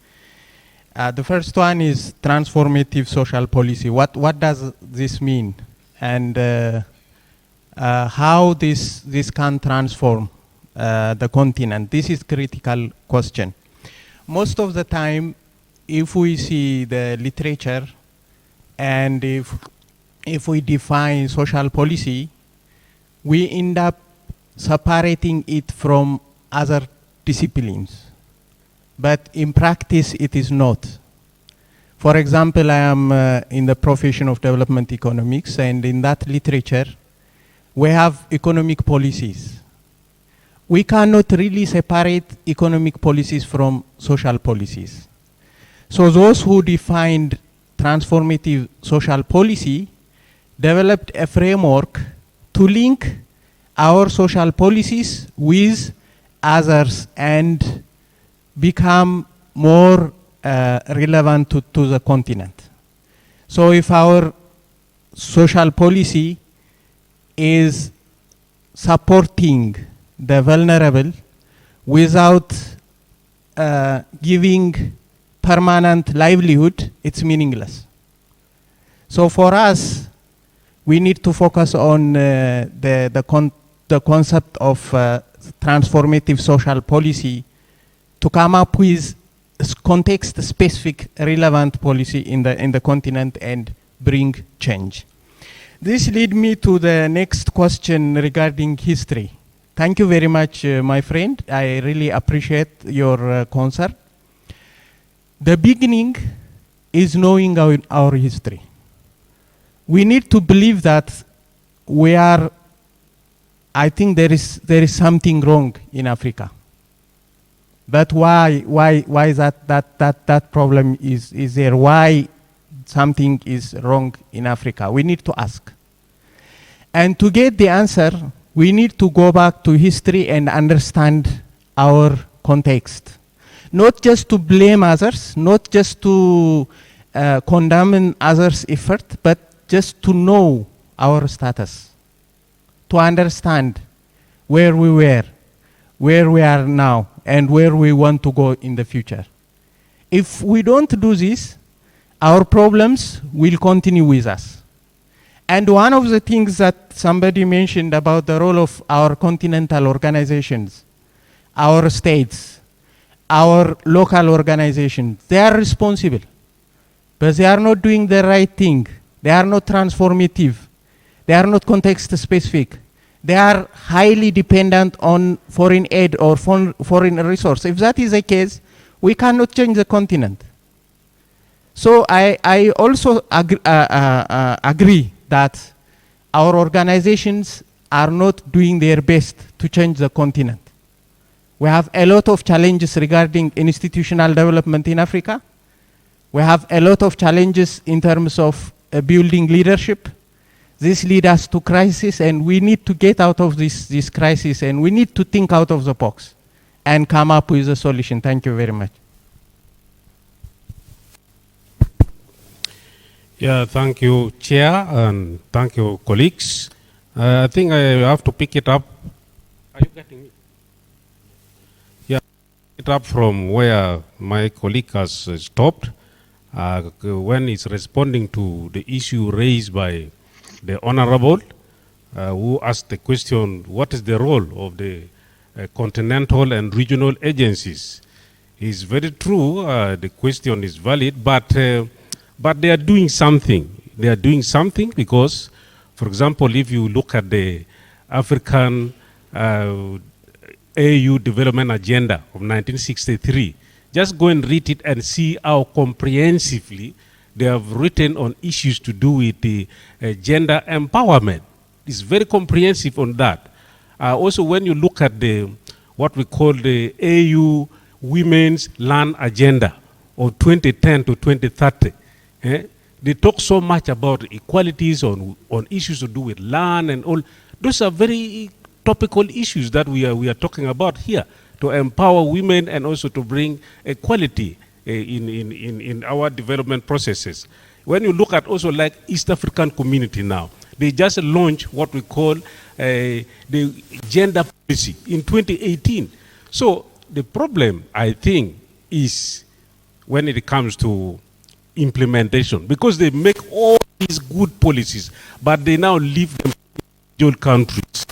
The first one is transformative social policy. What does this mean? And how this can transform the continent? This is critical question. Most of the time, if we see the literature and if we define social policy, we end up separating it from other disciplines. But in practice, it is not. For example, I am in the profession of development economics, and in that literature, we have economic policies. We cannot really separate economic policies from social policies. So those who defined transformative social policy developed a framework to link our social policies with others and become more relevant to the continent. So if our social policy is supporting the vulnerable without giving permanent livelihood, it's meaningless. So for us, we need to focus on the concept of transformative social policy to come up with context-specific relevant policy in the continent and bring change. This leads me to the next question regarding history. Thank you very much, my friend. I really appreciate your concern. The beginning is knowing our history. We need to believe that we are, I think there is something wrong in Africa. But why that problem is there? Why something is wrong in Africa? We need to ask. And to get the answer, we need to go back to history and understand our context. Not just to blame others, not just to condemn others' effort, but just to know our status, to understand where we were, where we are now, and where we want to go in the future. If we don't do this, our problems will continue with us. And one of the things that somebody mentioned about the role of our continental organizations, our states, our local organizations, they are responsible, but they are not doing the right thing. They are not transformative. They are not context specific. They are highly dependent on foreign aid or foreign resource. If that is the case, we cannot change the continent. So I also agree that our organizations are not doing their best to change the continent. We have a lot of challenges regarding institutional development in Africa. We have a lot of challenges in terms of building leadership. This leads us to crisis, and we need to get out of this crisis, and we need to think out of the box and come up with a solution. Thank you very much. Yeah, thank you, Chair, and thank you, colleagues. I think I have to pick it up. Are you getting me? Yeah, pick it up from where my colleague has stopped when he's responding to the issue raised by the Honorable who asked the question, what is the role of the continental and regional agencies. It's very true, the question is valid, but they are doing something. They are doing something because, for example, if you look at the African AU Development Agenda of 1963, just go and read it and see how comprehensively they have written on issues to do with the gender empowerment. It's very comprehensive on that. Also, when you look at what we call the AU Women's Land Agenda of 2010 to 2030, they talk so much about equalities on issues to do with land and all. Those are very topical issues that we are talking about here, to empower women and also to bring equality in our development processes. When you look at also like East African community now, they just launched what we call the gender policy in 2018. So the problem, I think, is when it comes to implementation, because they make all these good policies, but they now leave them in individual countries.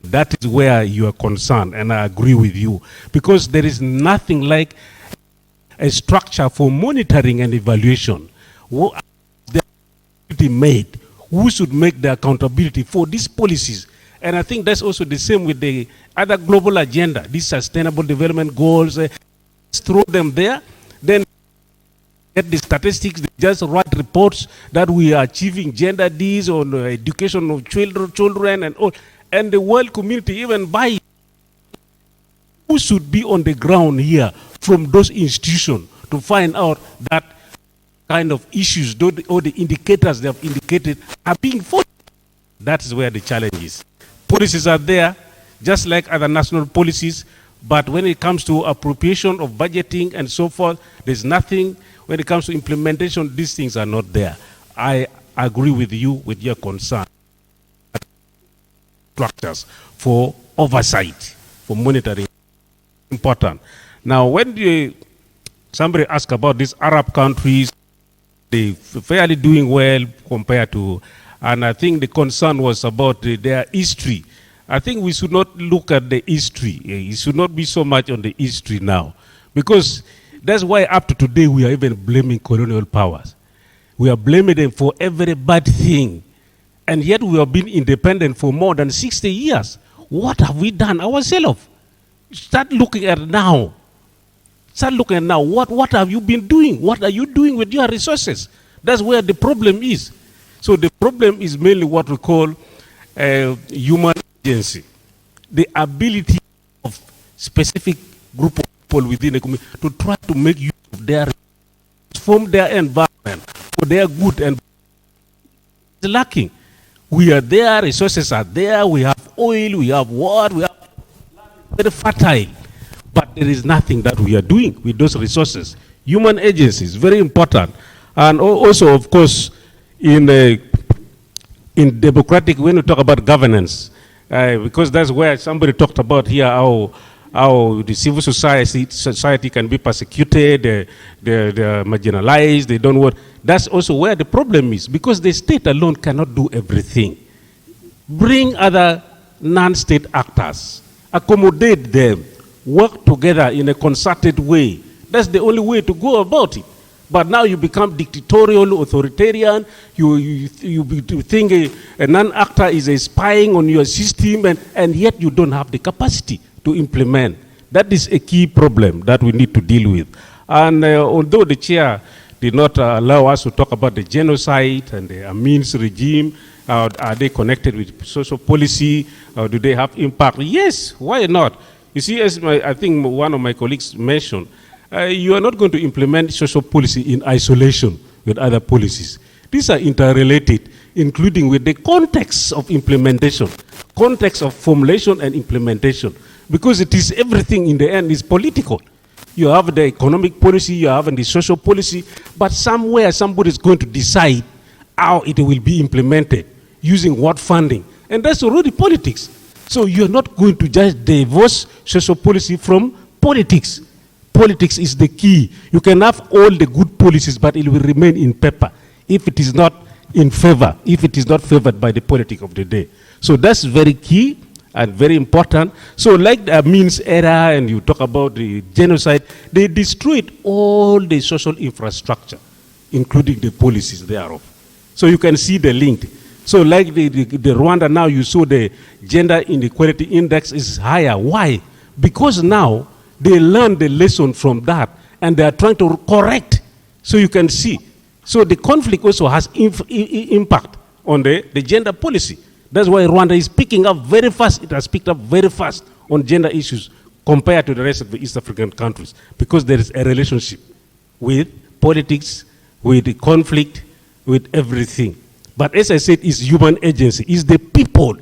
That is where you are concerned, and I agree with you, because there is nothing like a structure for monitoring and evaluation. What they made? Who should make the accountability for these policies? And I think that's also the same with the other global agenda, these sustainable development goals. Just throw them there, then get the statistics, they just write reports that we are achieving gender Ds on education of children and all. And the world community even buy. Who should be on the ground here from those institutions to find out that kind of issues, or the indicators they have indicated are being followed? That is where the challenge is. Policies are there, just like other national policies, but when it comes to appropriation of budgeting and so forth, there's nothing. When it comes to implementation, these things are not there. I agree with you with your concern. Structures for oversight, for monitoring, important. Now, when somebody asks about these Arab countries, they fairly doing well compared to, and I think the concern was about their history. I think we should not look at the history. It should not be so much on the history now, because that's why up to today we are even blaming colonial powers. We are blaming them for every bad thing. And yet we have been independent for more than 60 years. What have we done ourselves? Start looking at now. Start looking at now. What have you been doing? What are you doing with your resources? That's where the problem is. So the problem is mainly what we call human agency. The ability of specific group of people within a community to try to make use of their resources, form their environment for their good, and it's lacking. We are there, resources are there, we have oil, we have water, we have very fertile. But there is nothing that we are doing with those resources. Human agency is very important. And also, of course, in democratic, when we talk about governance, because that's where somebody talked about here how the civil society can be persecuted, they're marginalized, they don't want. That's also where the problem is, because the state alone cannot do everything. Bring other non-state actors, accommodate them, work together in a concerted way. That's the only way to go about it. But now you become dictatorial, authoritarian, you think a non-actor is spying on your system, and yet you don't have the capacity to implement. That is a key problem that we need to deal with. And although the chair did not allow us to talk about the genocide and the Amin's regime, are they connected with social policy? Do they have impact? Yes, why not? You see, as I think one of my colleagues mentioned, you are not going to implement social policy in isolation with other policies. These are interrelated, including with the context of implementation, context of formulation and implementation, because it is everything in the end is political. You have the economic policy, you have the social policy, but somewhere somebody is going to decide how it will be implemented, using what funding, and that's already politics. So you're not going to just divorce social policy from politics. Politics is the key. You can have all the good policies, but it will remain in paper if it is not in favor, if it is not favored by the politics of the day. So that's very key, and very important. So like the Amin's era, and you talk about the genocide, they destroyed all the social infrastructure, including the policies thereof. So you can see the link. So like the Rwanda now, you saw the gender inequality index is higher. Why? Because now they learned the lesson from that, and they are trying to correct. So you can see. So the conflict also has impact on the gender policy. That's why Rwanda is picking up very fast. It has picked up very fast on gender issues compared to the rest of the East African countries, because there is a relationship with politics, with the conflict, with everything. But as I said, it's human agency. It's the people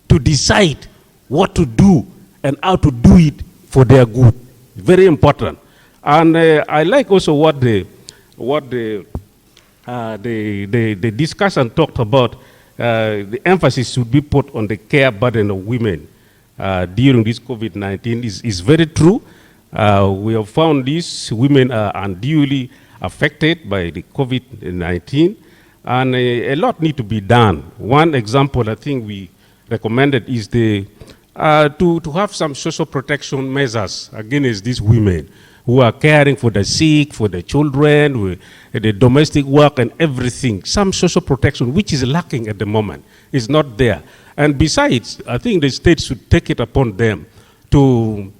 to decide what to do and how to do it for their good. Very important. And I like also what the discussant talked about. The emphasis should be put on the care burden of women during this COVID-19 is very true. We have found these women are unduly affected by the COVID-19, and a lot need to be done. One example I think we recommended is to have some social protection measures against these women who are caring for the sick, for the children, the domestic work and everything. Some social protection, which is lacking at the moment, is not there. And besides, I think the state should take it upon them to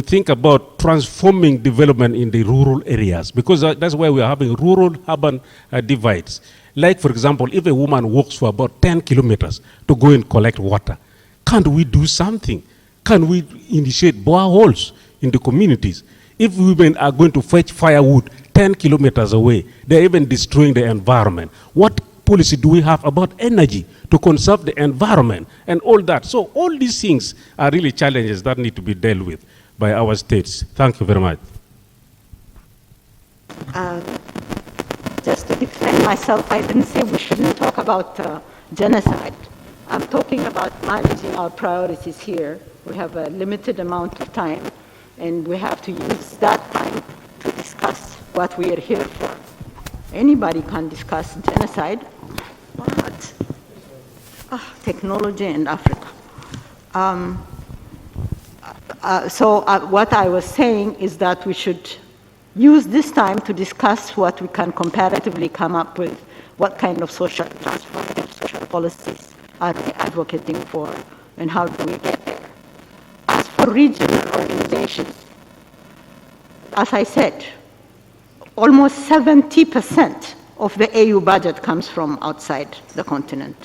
think about transforming development in the rural areas, because that's why we are having rural-urban divides. Like, for example, if a woman walks for about 10 kilometers to go and collect water, can't we do something? Can we initiate boreholes in the communities? If women are going to fetch firewood 10 kilometers away, they're even destroying the environment. What policy do we have about energy to conserve the environment and all that? So all these things are really challenges that need to be dealt with by our states. Thank you very much. Just to defend myself, I didn't say we shouldn't talk about genocide. I'm talking about managing our priorities here. We have a limited amount of time, and we have to use that time to discuss what we are here for. Anybody can discuss genocide, but technology and Africa. What I was saying is that we should use this time to discuss what we can comparatively come up with, what kind of transformative social policies are we advocating for, and how do we get there. As for regional organizations, as I said, almost 70% of the AU budget comes from outside the continent,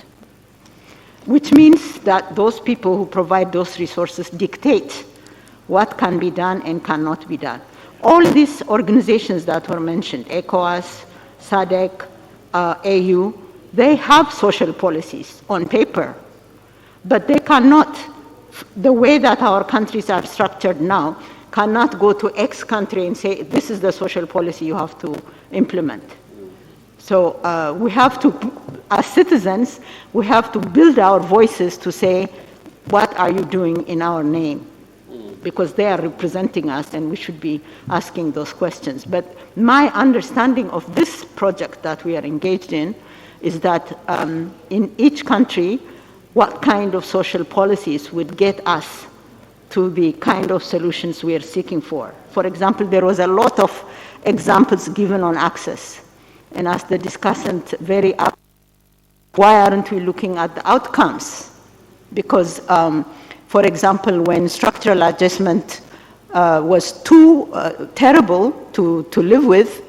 which means that those people who provide those resources dictate what can be done and cannot be done. All these organizations that were mentioned, ECOWAS, SADC, AU, they have social policies on paper, but they cannot, the way that our countries are structured now, cannot go to X country and say, this is the social policy you have to implement. So we have to, as citizens, we have to build our voices to say, what are you doing in our name? Because they are representing us and we should be asking those questions. But my understanding of this project that we are engaged in is that in each country, what kind of social policies would get us to the kind of solutions we are seeking for. For example, there was a lot of examples given on access. And as the discussant very up, why aren't we looking at the outcomes? Because, for example, when structural adjustment was too terrible to live with,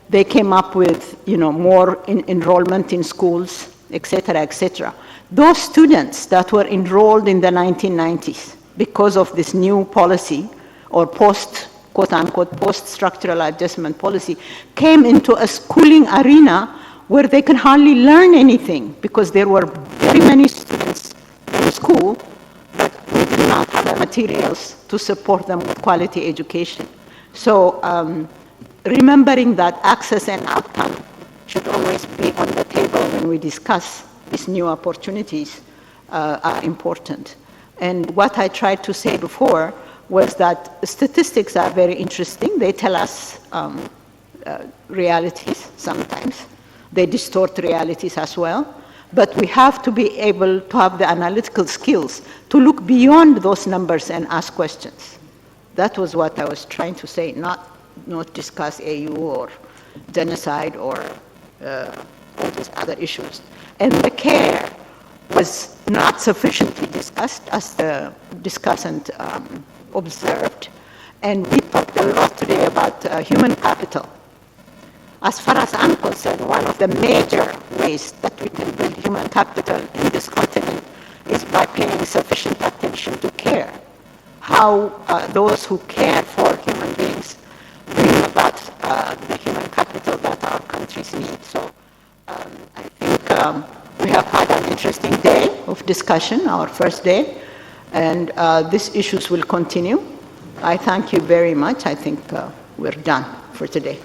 they came up with more enrollment in schools, et cetera, et cetera. Those students that were enrolled in the 1990s because of this new policy or quote-unquote post-structural adjustment policy came into a schooling arena where they could hardly learn anything because there were very many students in school but we did not have the materials to support them with quality education. So remembering that access and outcome should always be on the table when we discuss these new opportunities are important. And what I tried to say before was that statistics are very interesting. They tell us realities sometimes. They distort realities as well. But we have to be able to have the analytical skills to look beyond those numbers and ask questions. That was what I was trying to say, not discuss AU or genocide or all these other issues. And the care was not sufficiently discussed, as the discussant observed. And we talked a lot today about human capital. As far as I'm concerned, one of the major ways that we can build human capital in this continent is by paying sufficient attention to care. How those who care for human beings bring about the human capital that our countries need. So I think we have had an interesting day of discussion, our first day, and these issues will continue. I thank you very much. I think we're done for today.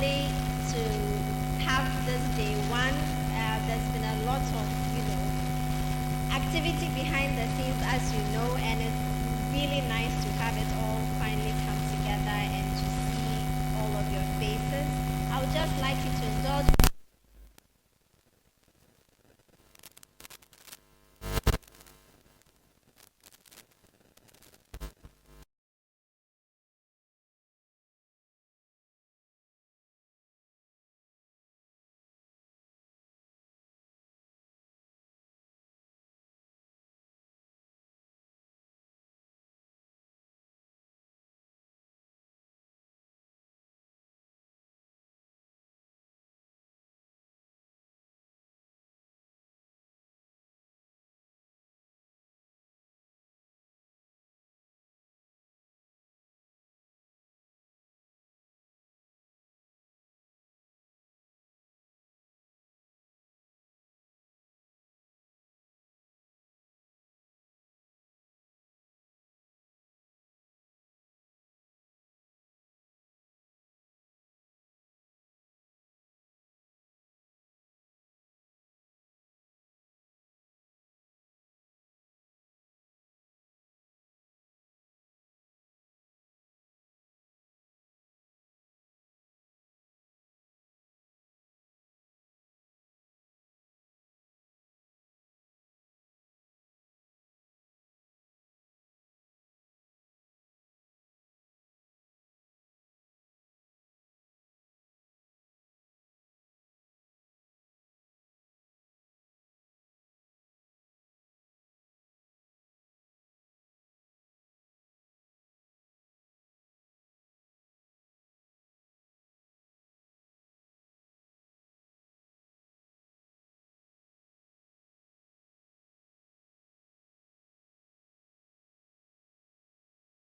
finally to have this day one. There's been a lot of, activity behind the scenes, as you know, and it's really nice to have it all finally come together and to see all of your faces. I would just like you to indulge